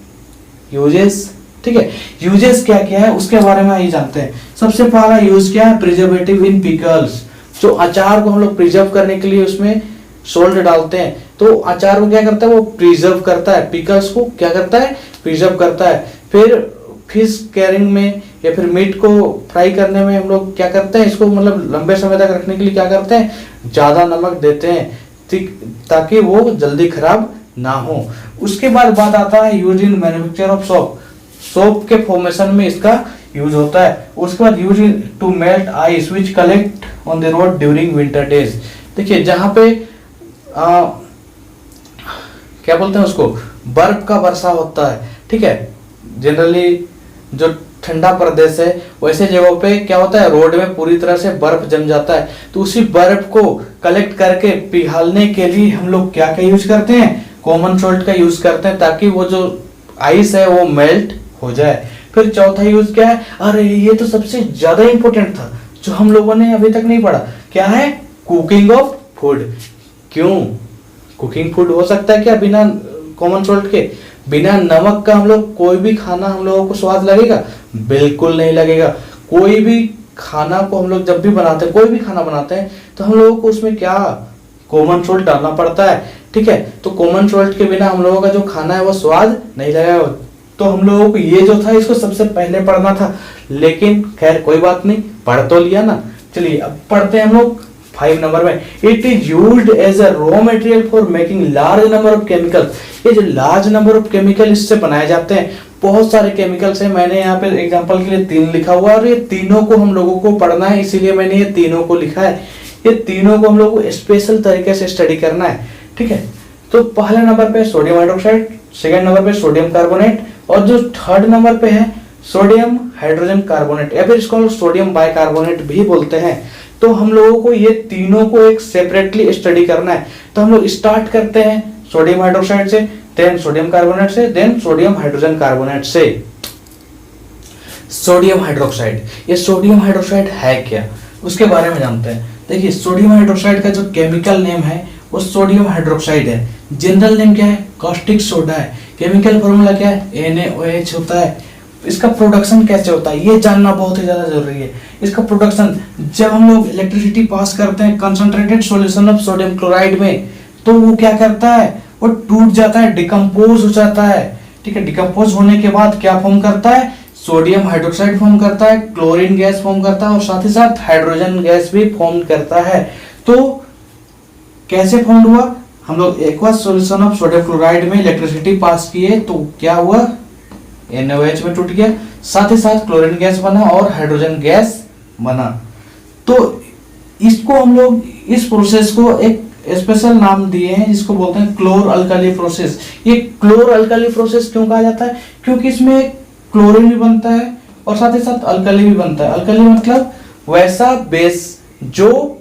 यूजेस, ठीक है, यूजेस क्या क्या है उसके बारे में आइए जानते हैं। सबसे पहला यूज क्या है? Preservative in pickles. जो अचार को हम लोग प्रिजर्व करने के लिए उसमें सोल्ट डालते हैं तो अचार को क्या करता है? वो प्रिजर्व करता है। पिकल्स को क्या करता है? प्रिजर्व करता है। फिर फिश कैरिंग में या फिर मीट को फ्राई करने में हम लोग क्या करते हैं? इसको मतलब लंबे समय तक रखने के लिए क्या करते हैं? ज्यादा नमक देते हैं ताकि वो जल्दी खराब ना हो। उसके बाद बात आता है use in manufacture of soap. Soap के फॉर्मेशन में इसका यूज होता है। उसके बाद use in to melt ice which collect on the road during winter days. देखिए, जहां पे क्या बोलते हैं उसको, बर्फ का वर्षा होता है, ठीक है, जनरली जो ठंडा प्रदेश है वैसे जगहों पे क्या होता है? रोड में पूरी तरह से बर्फ जम जाता है। तो उसी बर्फ को कलेक्ट करके पिघालने के लिए हम लोग क्या क्या यूज करते हैं? कॉमन सॉल्ट का यूज करते हैं ताकि वो जो आइस है वो मेल्ट हो जाए। फिर चौथा यूज क्या है? अरे ये तो सबसे ज्यादा इंपॉर्टेंट था जो हम लोगों ने अभी तक नहीं पढ़ा। क्या है? Cooking of food. क्यों कुकिंग फूड हो सकता है क्या बिना कॉमन सॉल्ट के? बिना नमक का हम लोग कोई भी खाना हम लोगों को स्वाद लगेगा? बिल्कुल नहीं लगेगा। कोई भी खाना को हम लोग जब भी बनाते हैं, कोई भी खाना बनाते हैं तो हम लोगों को उसमें क्या कॉमन सॉल्ट डालना पड़ता है। ठीक है, तो कॉमन सॉल्ट के बिना हम लोगों का जो खाना है वो स्वाद नहीं लगेगा। तो हम लोगों को ये जो था इसको सबसे पहले पढ़ना था, लेकिन खैर कोई बात नहीं, पढ़ तो लिया ना। चलिए अब पढ़ते हैं हम लोग 5 नंबर में। It is used as a raw material for making large number of chemicals. ये जो लार्ज नंबर ऑफ केमिकल इससे बनाए जाते हैं, बहुत सारे केमिकल्स हैं। मैंने यहाँ पे एग्जांपल के लिए 3 लिखा हुआ है और ये तीनों को हम लोगों को पढ़ना है, इसीलिए मैंने ये तीनों को लिखा है। ये तीनों को हम लोग को स्पेशल तरीके से स्टडी करना है। ठीक है, तो पहले नंबर पे सोडियम हाइड्रोक्साइड, सेकंड नंबर पे सोडियम कार्बोनेट, और जो थर्ड नंबर पे है सोडियम हाइड्रोजन कार्बोनेट, या फिर इसको सोडियम बाइकार्बोनेट भी बोलते हैं। तो हम लोगों को ये तीनों को एक सेपरेटली स्टडी करना है। तो हम लोग स्टार्ट करते हैं सोडियम हाइड्रोक्साइड से, देन सोडियम कार्बोनेट से, देन सोडियम हाइड्रोजन कार्बोनेट से। सोडियम हाइड्रोक्साइड, ये सोडियम हाइड्रोक्साइड है क्या, उसके बारे में जानते हैं। देखिए सोडियम हाइड्रोक्साइड का जो केमिकल नेम है वो सोडियम हाइड्रोक्साइड है। जनरल नेम क्या है, कास्टिक सोडा है। केमिकल फॉर्मूला क्या है, NaOH होता है। इसका प्रोडक्शन कैसे होता है ये जानना बहुत ही ज्यादा जरूरी है। इसका प्रोडक्शन, जब हम लोग इलेक्ट्रिसिटी पास करते हैं concentrated solution of sodium chloride में, तो वो क्या करता है, वो टूट जाता है, डिकम्पोज हो जाता है। ठीक है, डिकम्पोज होने के बाद क्या फॉर्म करता है, सोडियम हाइड्रोक्साइड फॉर्म करता है, क्लोरीन गैस फॉर्म करता है, और साथ ही साथ हाइड्रोजन गैस भी फॉर्म करता है। तो कैसे फॉर्म हुआ, हम लोग aqueous solution of sodium chloride में इलेक्ट्रिसिटी पास किए तो क्या हुआ, NaOH में टूट गया, साथ ही साथ क्लोरीन गैस बना और हाइड्रोजन गैस बना। तो इसको हम लोग, इस प्रोसेस को एक स्पेशल नाम दिए हैं जिसको बोलते हैं क्लोर अल्काली प्रोसेस। ये क्लोर अल्काली प्रोसेस क्यों कहा जाता है, क्योंकि इसमें क्लोरीन भी बनता है और साथ ही साथ अल्कली भी बनता है। अल्कली मतलब वैसा बेस जो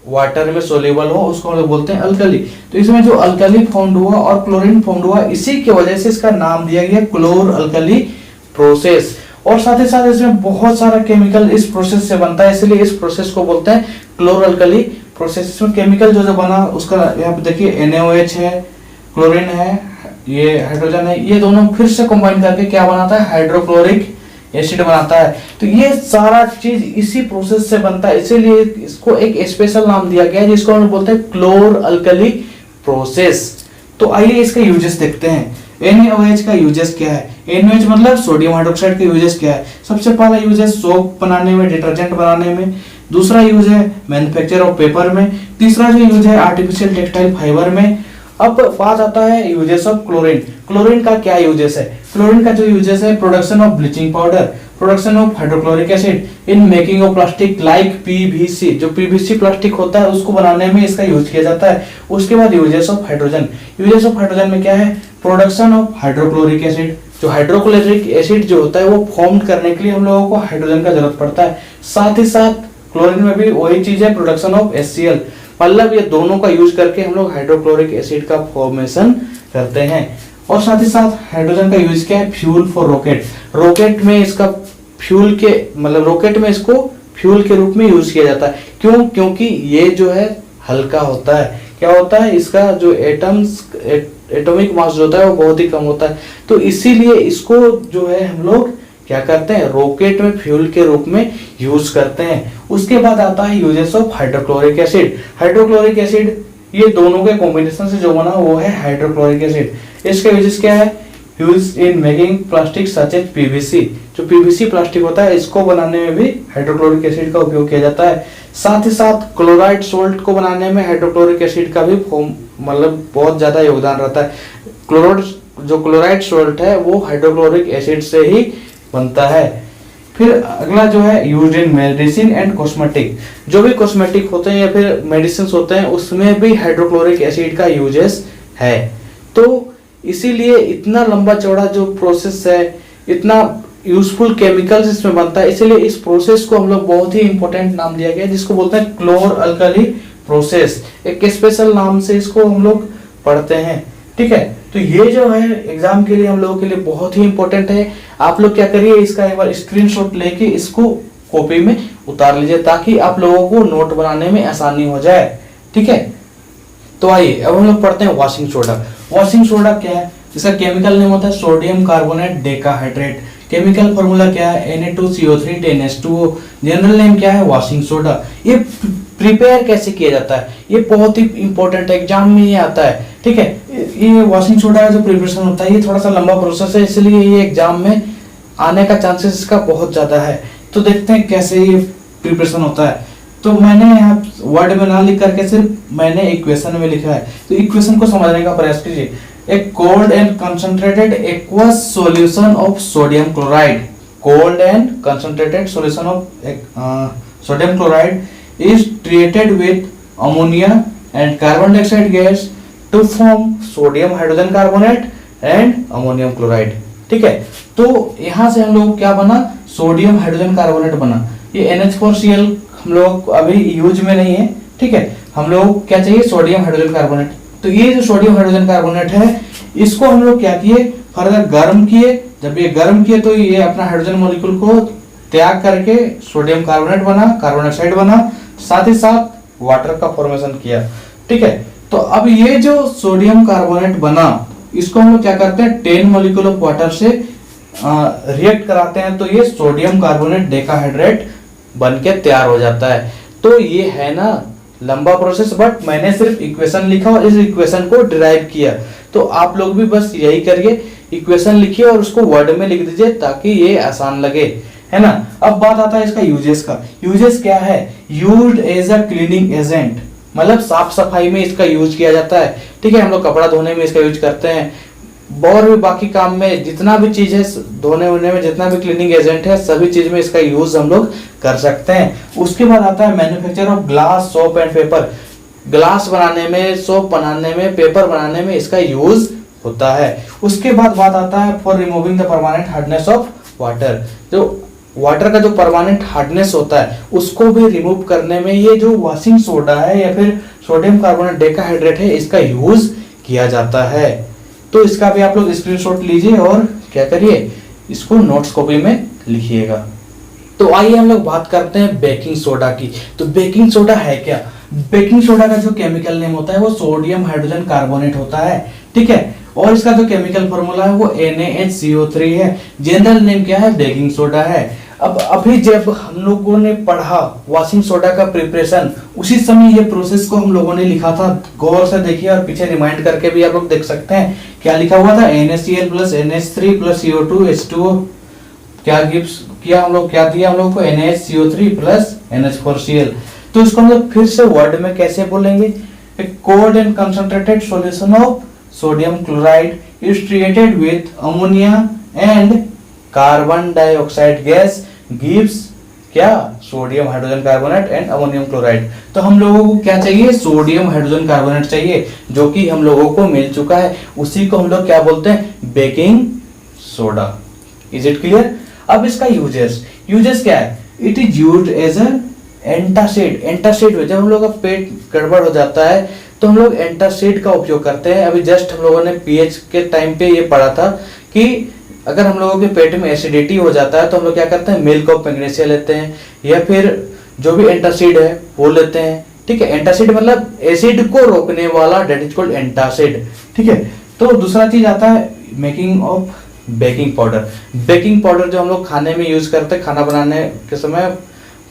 वाटर में सोल्यूबल हो, उसको हम लोग बोलते हैं अल्कली। तो इसमें जो अल्कली फॉर्म हुआ और क्लोरीन फॉर्म हुआ, इसी की वजह से इसका नाम दिया गया क्लोर अल्कली प्रोसेस। और साथ ही साथ इसमें बहुत सारा केमिकल इस प्रोसेस से बनता है, इसलिए इस प्रोसेस को बोलते हैं क्लोर अल्कली प्रोसेस। इसमें केमिकल जो जो बना उसका यहाँ पे देखिए NaOH है, क्लोरीन है, ये हाइड्रोजन है, ये दोनों फिर से कंबाइन करके क्या बनाता है, हाइड्रोक्लोरिक एसिड बनाता है। तो ये सारा चीज इसी प्रोसेस से बनता है, इसीलिए इसको एक स्पेशल नाम दिया गया है जिसको हम बोलते हैं क्लोर अल्कली प्रोसेस। तो आइए इसका यूजेस देखते हैं। NaOH का यूजेस क्या है, NaOH मतलब सोडियम हाइड्रोक्साइड का यूजेस क्या है। सबसे पहला यूज है सोप बनाने में, डिटर्जेंट बनाने में। दूसरा यूज है मैन्युफैक्चर ऑफ पेपर में। तीसरा जो यूज है आर्टिफिशियल टेक्सटाइल फाइबर में। अब बात आता है यूजेस ऑफ क्लोरीन। क्लोरीन का क्या यूजेस है, क्लोरीन का जो यूजेस है, production of bleaching powder, production of hydrochloric acid, in making of plastic like PVC। जो PVC प्लास्टिक होता है उसको बनाने में इसका यूज किया जाता है। उसके बाद uses of hydrogen. Uses of hydrogen में क्या है, प्रोडक्शन ऑफ हाइड्रोक्लोरिक एसिड। जो हाइड्रोक्लोरिक एसिड जो होता है वो फॉर्म करने के लिए हम लोगों को हाइड्रोजन का जरूरत पड़ता है। साथ ही साथ क्लोरीन में भी वही चीज है, प्रोडक्शन ऑफ HCl। मतलब ये दोनों का यूज करके हम लोग हाइड्रोक्लोरिक एसिड का फॉर्मेशन करते हैं। और साथ ही साथ हाइड्रोजन का यूज क्या है, फ्यूल फॉर रॉकेट। रॉकेट में इसका फ्यूल के मतलब रॉकेट में इसको फ्यूल के रूप में यूज किया जाता है। क्यों, क्योंकि ये जो है हल्का होता है। क्या होता है, इसका जो एटॉमिक मास जो होता है वो बहुत ही कम होता है। तो इसीलिए इसको जो है हम लोग क्या करते हैं, रॉकेट में फ्यूल के रूप में यूज करते हैं। उसके बाद आता है uses of hydrochloric acid. Hydrochloric acid ये दोनों के कॉम्बिनेशन से जो बना वो है हाइड्रोक्लोरिक एसिड। इसका यूजेस क्या है, use in making plastic such as PVC। जो PVC प्लास्टिक होता है इसको बनाने में भी हाइड्रोक्लोरिक एसिड का उपयोग किया जाता है। साथ ही साथ क्लोराइड सोल्ट को बनाने में हाइड्रोक्लोरिक एसिड का भी मतलब बहुत ज्यादा योगदान रहता है। जो क्लोराइड सोल्ट है वो हाइड्रोक्लोरिक एसिड से ही बनता है। फिर अगला जो है use in medicine and cosmetic. जो भी कॉस्मेटिक होते हैं या फिर मेडिसिन होते हैं उसमें भी हाइड्रोक्लोरिक एसिड का यूजेस है। तो इसीलिए इतना लंबा चौड़ा जो प्रोसेस है, इतना यूजफुल केमिकल्स इसमें बनता है, इसीलिए इस प्रोसेस को हम लोग बहुत ही इंपॉर्टेंट नाम दिया गया जिसको बोलते हैं क्लोर अल्कली प्रोसेस। एक स्पेशल नाम से इसको हम लोग पढ़ते हैं। ठीक है, तो ये जो है एग्जाम के लिए हम लोगों के लिए बहुत ही इंपॉर्टेंट है। आप लोग क्या करिए, इसका एक बार स्क्रीनशॉट लेके इसको कॉपी में उतार लीजिए ताकि आप लोगों को नोट बनाने में आसानी हो जाए। ठीक है, तो आइए अब हम लोग पढ़ते हैं वॉशिंग सोडा। वॉशिंग सोडा क्या है, इसका केमिकल नेम होता है sodium carbonate decahydrate. Chemical formula क्या है, Na2CO3 10H2O। जनरल नेम क्या है, वॉशिंग सोडा। ये प्रिपेयर कैसे किया जाता है, ये बहुत ही इंपॉर्टेंट है, एग्जाम में ये आता है। ठीक है, ये वॉशिंग सोडा का जो प्रिपरेशन होता है ये थोड़ा सा लंबा प्रोसेस है, इसलिए ये एग्जाम में आने का चांसेस इसका बहुत ज्यादा है। तो देखते हैं कैसे ये प्रिपरेशन होता है। तो मैंने यहाँ वर्ड में ना लिख करके सिर्फ मैंने इक्वेशन में लिखा है, तो इक्वेशन को समझने का प्रयास कीजिए। एक cold and concentrated aqueous solution of sodium chloride, cold and concentrated solution of sodium chloride is treated with ammonia and carbon dioxide gas to form sodium hydrogen carbonate and ammonium chloride. ठीक है, तो यहाँ से हम लोग क्या बना, sodium hydrogen carbonate बना। ये NH4Cl हम लोग अभी यूज में नहीं है। ठीक है, हम लोग क्या चाहिए, सोडियम हाइड्रोजन कार्बोनेट। तो ये जो सोडियम हाइड्रोजन कार्बोनेट है, इसको हम लोग क्या किए, फर्दर गर्म किए। जब ये गर्म किए तो ये अपना हाइड्रोजन मॉलिक्यूल को त्याग करके सोडियम कार्बोनेट बना, कार्बन डाइऑक्साइड बना, साथ ही साथ वाटर का फॉर्मेशन किया। ठीक है, तो अब ये जो सोडियम कार्बोनेट बना, इसको हम लोग क्या करते हैं, 10 मॉलिक्यूल ऑफ वाटर से रिएक्ट कराते हैं, तो ये सोडियम कार्बोनेट डेकाहाइड्रेट बन के तैयार हो जाता है। तो ये है ना लंबा प्रोसेस, बट मैंने सिर्फ इक्वेशन लिखा और इस इक्वेशन को डिराइव किया। तो आप लोग भी बस यही करिए, इक्वेशन लिखिए और उसको वर्ड में लिख दीजिए ताकि ये आसान लगे, है ना। अब बात आता है इसका यूजेस का। यूजेस क्या है, used as a cleaning agent, मतलब साफ सफाई में इसका यूज किया जाता है। ठीक है, हम लोग कपड़ा धोने में इसका यूज करते हैं, और भी बाकी काम में जितना भी चीज है, धोने वोने में जितना भी क्लीनिंग एजेंट है, सभी चीज में इसका यूज हम लोग कर सकते हैं। उसके बाद आता है manufacture of glass, soap and paper. Glass बनाने में, सोप बनाने में, पेपर बनाने में इसका यूज होता है। उसके बाद बात आता है for removing the permanent hardness of water. जो वाटर का जो परमानेंट हार्डनेस होता है उसको भी रिमूव करने में ये जो वॉशिंग सोडा है या फिर सोडियम कार्बोनेट डेकाहाइड्रेट है, इसका यूज किया जाता है। तो इसका भी आप लोग स्क्रीनशॉट लीजिए और क्या करिए, इसको नोट्स कॉपी में लिखिएगा। तो आइए हम लोग बात करते हैं बेकिंग सोडा की। तो बेकिंग सोडा है क्या, बेकिंग सोडा का जो केमिकल नेम होता है वो सोडियम हाइड्रोजन कार्बोनेट होता है। ठीक है, और इसका जो केमिकल फॉर्मूला है वो NaHCO3 है। जनरल नेम क्या है, बेकिंग सोडा है। अब अभी जब हम लोगों ने पढ़ा वॉशिंग सोडा का प्रिपरेशन, उसी समय ये प्रोसेस को हम लोगों ने लिखा था। गौर से देखिए और पीछे रिमाइंड करके भी आप लोग देख सकते हैं क्या लिखा हुआ था, NaCl plus NH3 plus CO2 H2O। क्या गिव्स किया हम लोग, क्या दिया हम लोग को, NaCO3 प्लस NH4Cl। तो इसको हम लोग फिर से वर्ड में कैसे बोलेंगे, cold and concentrated solution of sodium chloride is treated with ammonia and carbon dioxide gas gives क्या, sodium hydrogen carbonate and ammonium chloride. तो हम लोगों को क्या चाहिए, सोडियम हाइड्रोजन कार्बोनेट चाहिए, जो कि हम लोगों को मिल चुका है। उसी को हम लोग क्या बोलते हैं, baking soda. Is it clear. अब इसका यूजेस क्या है, it is used as a antacid. Antacid में जब हम लोग का पेट गड़बड़ हो जाता है तो हम लोग एंटासिड का उपयोग करते हैं। अभी जस्ट हम लोगों ने पीएच के टाइम पे ये पढ़ा था कि अगर हम लोगों के पेट में एसिडिटी हो जाता है तो हम लोग क्या करते हैं, मिल्क ऑफ मैग्नीशिया लेते हैं या फिर जो भी एंटासिड है वो लेते हैं। ठीक है, एंटासिड मतलब एसिड को रोकने वाला, डेट इज कॉल्ड एंटासिड। ठीक है, तो दूसरा चीज आता है making of baking powder. Baking powder जो हम लोग खाने में यूज करते हैं, खाना बनाने के समय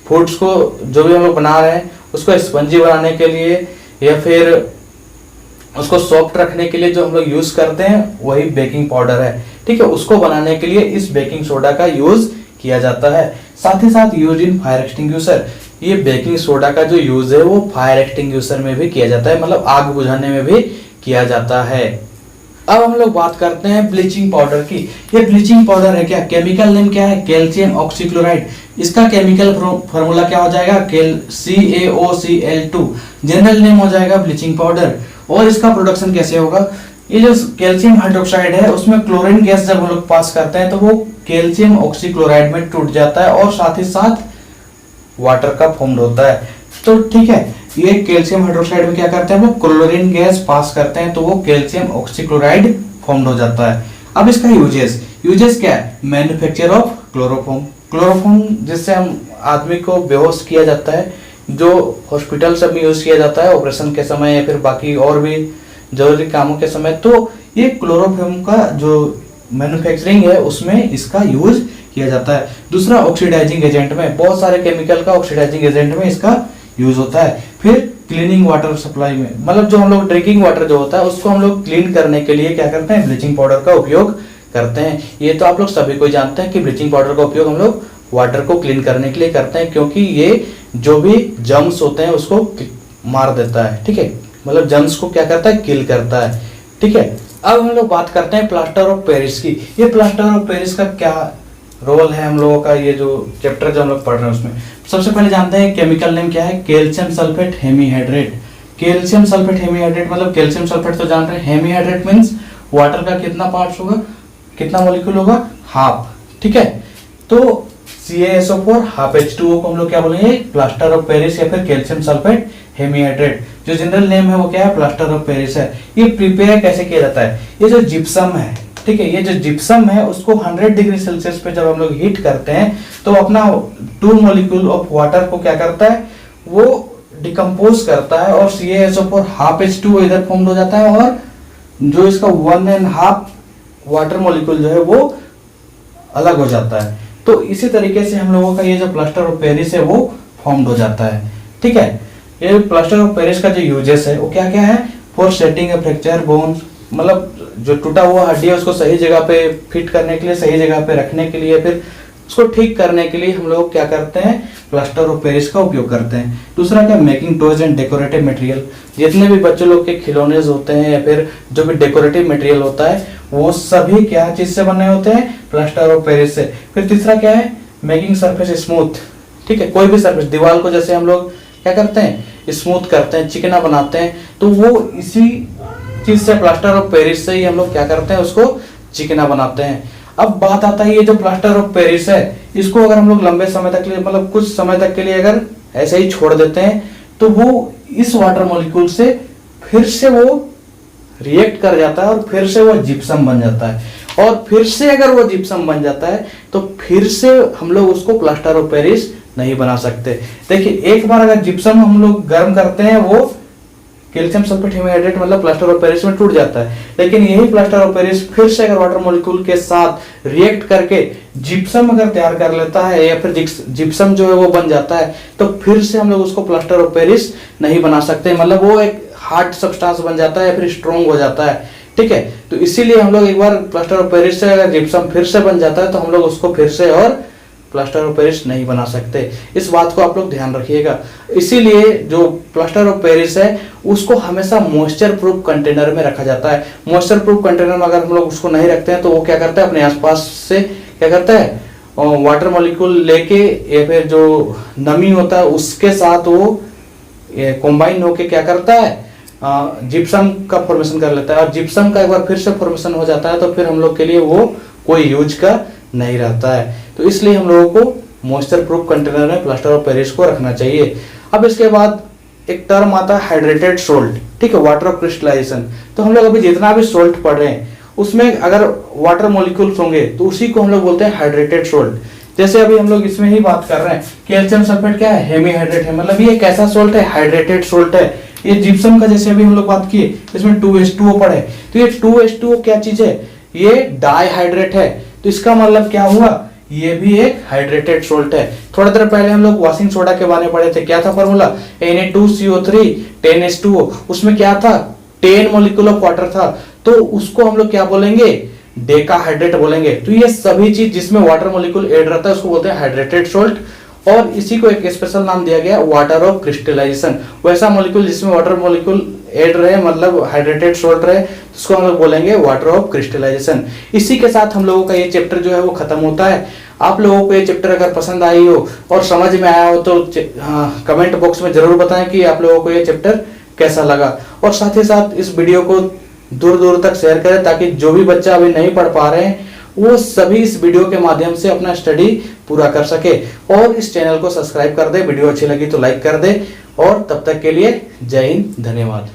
फूड्स को जो भी हम लोग बना रहे हैं उसको स्पंजी बनाने के लिए या फिर उसको सॉफ्ट रखने के लिए जो हम लोग यूज करते हैं वही बेकिंग पाउडर है। ठीक है, उसको बनाने के लिए इस बेकिंग सोडा का यूज किया जाता है। साथ ही साथ यूज इन फायर एक्सटिंग्विशर। ये बेकिंग सोडा का जो यूज है वो फायर एक्सटिंग्विशर में भी किया जाता है, मतलब आग बुझाने में भी किया जाता है। अब हम लोग बात करते हैं ब्लीचिंग पाउडर की। ये ब्लीचिंग पाउडर है क्या, केमिकल नेम क्या है, कैल्शियम ऑक्सीक्लोराइड। इसका केमिकल फॉर्मूला क्या हो जाएगा, CaOCl2। जनरल नेम हो जाएगा ब्लीचिंग पाउडर। और इसका प्रोडक्शन कैसे होगा, ये जो कैल्शियम हाइड्रोक्साइड है उसमें क्लोरीन गैस जब हम लोग पास करते हैं तो वो कैल्शियम ऑक्सीक्लोराइड में टूट जाता है और साथ ही साथ वाटर का फॉर्म होता है। तो ठीक है, ये कैल्शियम हाइड्रोक्साइड में क्या करते हैं, वो क्लोरीन गैस पास करते हैं तो वो कैल्शियम ऑक्सीक्लोराइड फॉर्म हो जाता है। अब इसका यूजेस क्या है, मैन्युफैक्चर ऑफ क्लोरोफॉर्म। क्लोरोफॉर्म जिससे हम आदमी को बेहोश किया जाता है, जो हॉस्पिटल सब में यूज किया जाता है ऑपरेशन के समय या फिर बाकी और भी जरूरी कामों के समय। तो ये क्लोरोफॉर्म का जो मैन्युफैक्चरिंग है उसमें इसका यूज किया जाता है। दूसरा ऑक्सीडाइजिंग एजेंट में, बहुत सारे केमिकल का ऑक्सीडाइजिंग एजेंट में इसका यूज होता है। फिर क्लीनिंग वाटर सप्लाई में, मतलब जो हम लोग ड्रिंकिंग वाटर जो होता है उसको हम लोग क्लीन करने के लिए क्या करते हैं, ब्लीचिंग पाउडर का उपयोग करते हैं। ये तो आप लोग सभी को जानते हैं कि ब्लीचिंग पाउडर का उपयोग हम लोग वाटर को क्लीन करने के लिए करते हैं, क्योंकि ये जो भी जर्म्स होते हैं उसको मार देता है। ठीक है, मतलब जर्म्स को क्या करता है, किल करता है। ठीक है, अब हम लोग बात करते हैं प्लास्टर ऑफ पेरिस की। ये प्लास्टर ऑफ पेरिस का क्या रोल है हम लोगों का, ये जो चैप्टर जो हम लोग पढ़ रहे हैं उसमें सबसे पहले जानते हैं केमिकल नेम क्या है, calcium sulphate hemihydrate. Calcium sulphate hemihydrate, मतलब कैल्शियम सल्फेट तो जान रहे हैं, हेमीहाइड्रेट मीन्स वाटर का कितना पार्ट्स होगा, कितना मॉलिक्यूल होगा, हाफ, ठीक है। तो CaSO4 हाफ H2O को हम लोग क्या बोलेंगे, प्लास्टर ऑफ पेरिस या फिर कैल्शियम सल्फेट हेमीहाइड्रेट, जो जनरल नेम है वो क्या है, प्लास्टर ऑफ पेरिस है। ये प्रिपेयर कैसे किया जाता है, ये जो जिप्सम है, ठीक है, ये जो जिप्सम है उसको 100 डिग्री सेल्सियस पे जब हम लोग हीट करते हैं तो अपना 2 मॉलिक्यूल ऑफ वाटर को क्या करता है, वो डिकम्पोज करता है और CaSO4 हाफ H2O इधर फॉर्म हो जाता है और जो इसका 1.5 वाटर मॉलिक्यूल जो है वो अलग हो जाता है। तो इसी तरीके से हम लोगों का ये जो प्लास्टर ऑफ पेरिस है वो फॉर्म हो जाता है, ठीक है। ये प्लास्टर ऑफ पेरिस का जो यूजेस है वो क्या क्या है, for setting A fracture bones, मतलब जो टूटा हुआ हड्डी है उसको सही जगह पे फिट करने के लिए, सही जगह पे रखने के लिए, फिर उसको ठीक करने के लिए हम लोग क्या करते हैं, प्लास्टर ऑफ पेरिस का उपयोग करते हैं। दूसरा क्या, making toys and decorative material, जितने भी बच्चों लोग के खिलौने होते हैं या फिर जो भी डेकोरेटिव मटेरियल होता है वो सभी क्या चीज से बने होते हैं, प्लास्टर ऑफ पेरिस से। फिर तीसरा क्या है, मेकिंग सरफेस स्मूथ, ठीक है, कोई भी सरफेस, दीवार को जैसे हम लोग क्या करते हैं, स्मूथ करते हैं, चिकना बनाते हैं, तो वो इसी चीज से, प्लास्टर ऑफ पेरिस से ही हम लोग क्या करते हैं, उसको चिकना बनाते हैं। अब बात आता है ये जो प्लास्टर ऑफ पेरिस है, इसको अगर हम लोग लंबे समय तक के लिए, मतलब कुछ समय तक के लिए अगर ऐसे ही छोड़ देते हैं तो वो इस वाटर मॉलिक्यूल से फिर से वो रिएक्ट कर जाता है और फिर से वो जिप्सम बन जाता है, और फिर से अगर वो जिप्सम बन जाता है तो फिर से हम लोग उसको प्लास्टर ऑफ पेरिस नहीं बना सकते। देखिए, एक बार अगर जिप्सम हम लोग गर्म करते हैं वो कैल्शियम सल्फेट हेमीहाइड्रेट मतलब प्लास्टर ऑफ पेरिस में टूट जाता है, लेकिन यही प्लास्टर ऑफ पेरिस फिर से अगर वाटर मॉलिक्यूल के साथ रिएक्ट करके जिप्सम अगर तैयार कर लेता है या फिर जिप्सम जो है वो बन जाता है, तो फिर से हम लोग उसको प्लास्टर ऑफ पेरिस नहीं बना सकते, मतलब वो एक हार्ड सब्सटेंस बन जाता है या फिर स्ट्रॉन्ग हो जाता है, ठीक है। तो इसीलिए हम लोग एक बार प्लास्टर ऑफ पेरिस से अगर जिप्सम फिर से बन जाता है तो हम लोग उसको फिर से और प्लास्टर ऑफ पेरिस नहीं बना सकते। इस बात को आप लोग ध्यान रखिएगा। इसीलिए जो प्लास्टर ऑफ पेरिस है उसको हमेशा मॉइस्चर प्रूफ कंटेनर में रखा जाता है। मॉइस्चर प्रूफ कंटेनर में अगर हम लोग उसको नहीं रखते हैं तो वो क्या करता है, अपने आसपास से क्या करता है, वाटर मॉलिक्यूल लेके या फिर जो नमी होता है उसके साथ वो कंबाइन होके क्या करता है, जिप्सम का फॉर्मेशन कर लेता है, और जिप्सम का एक बार फिर से फॉर्मेशन हो जाता है तो फिर हम लोग के लिए वो कोई यूज का नहीं रहता है। तो इसलिए हम लोगों को मॉइस्चर प्रूफ कंटेनर में प्लास्टर ऑफ पेरिस को रखना चाहिए। अब इसके बाद एक टर्म आता है हाइड्रेटेड सोल्ट, ठीक है, वाटर ऑफ क्रिस्टलाइजेशन। तो हम लोग अभी जितना भी सोल्ट पढ़ रहे हैं उसमें अगर वाटर मॉलिक्यूल्स होंगे तो उसी को हम लोग बोलते हैं हाइड्रेटेड सोल्ट। जैसे अभी हम लोग इसमें ही बात कर रहे हैं, कैल्शियम सल्फेट क्या है, हेमीहाइड्रेट है, मतलब ये कैसा सोल्ट है, हाइड्रेटेड सोल्ट है। ये जिप्सम का जैसे अभी हम लोग बात किए इसमें 2H2O पढ़े, तो ये 2H2O क्या चीज है, ये डाइहाइड्रेट है, तो इसका मतलब क्या हुआ, ये भी एक हाइड्रेटेड सोल्ट है। थोड़ा देर पहले हम लोग वॉशिंग सोडा के बारे में पढ़े थे, क्या था फॉर्मूला, Na2CO3 10H2O, उसमें क्या था, 10 मॉलिक्यूल ऑफ वाटर था, तो उसको हम लोग क्या बोलेंगे, डेकाहाइड्रेट बोलेंगे। तो ये सभी चीज जिसमें वाटर मॉलिक्यूल ऐड रहता है उसको बोलते हैं हाइड्रेटेड सोल्ट, और इसी को एक स्पेशल नाम दिया गया वाटर ऑफ क्रिस्टलाइजेशन। वैसा मॉलिक्यूल जिसमें वाटर मॉलिक्यूल ऐड रहे, मतलब हाइड्रेटेड सोल्ट रहे, उसको हम लोग बोलेंगे वाटर ऑफ क्रिस्टलाइजेशन। इसी के साथ हम लोगों का ये चैप्टर जो है वो खत्म होता है। आप लोगों को ये चैप्टर अगर पसंद आई हो और समझ में आया हो तो कमेंट बॉक्स में जरूर बताएं कि आप लोगों को ये चैप्टर कैसा लगा, और साथ ही साथ इस वीडियो को दूर दूर तक शेयर करें ताकि जो भी बच्चा अभी नहीं पढ़ पा रहे हैं वो सभी इस वीडियो के माध्यम से अपना स्टडी पूरा कर सके। और इस चैनल को सब्सक्राइब कर दे, वीडियो अच्छी लगी तो लाइक कर दे, और तब तक के लिए जय हिंद, धन्यवाद।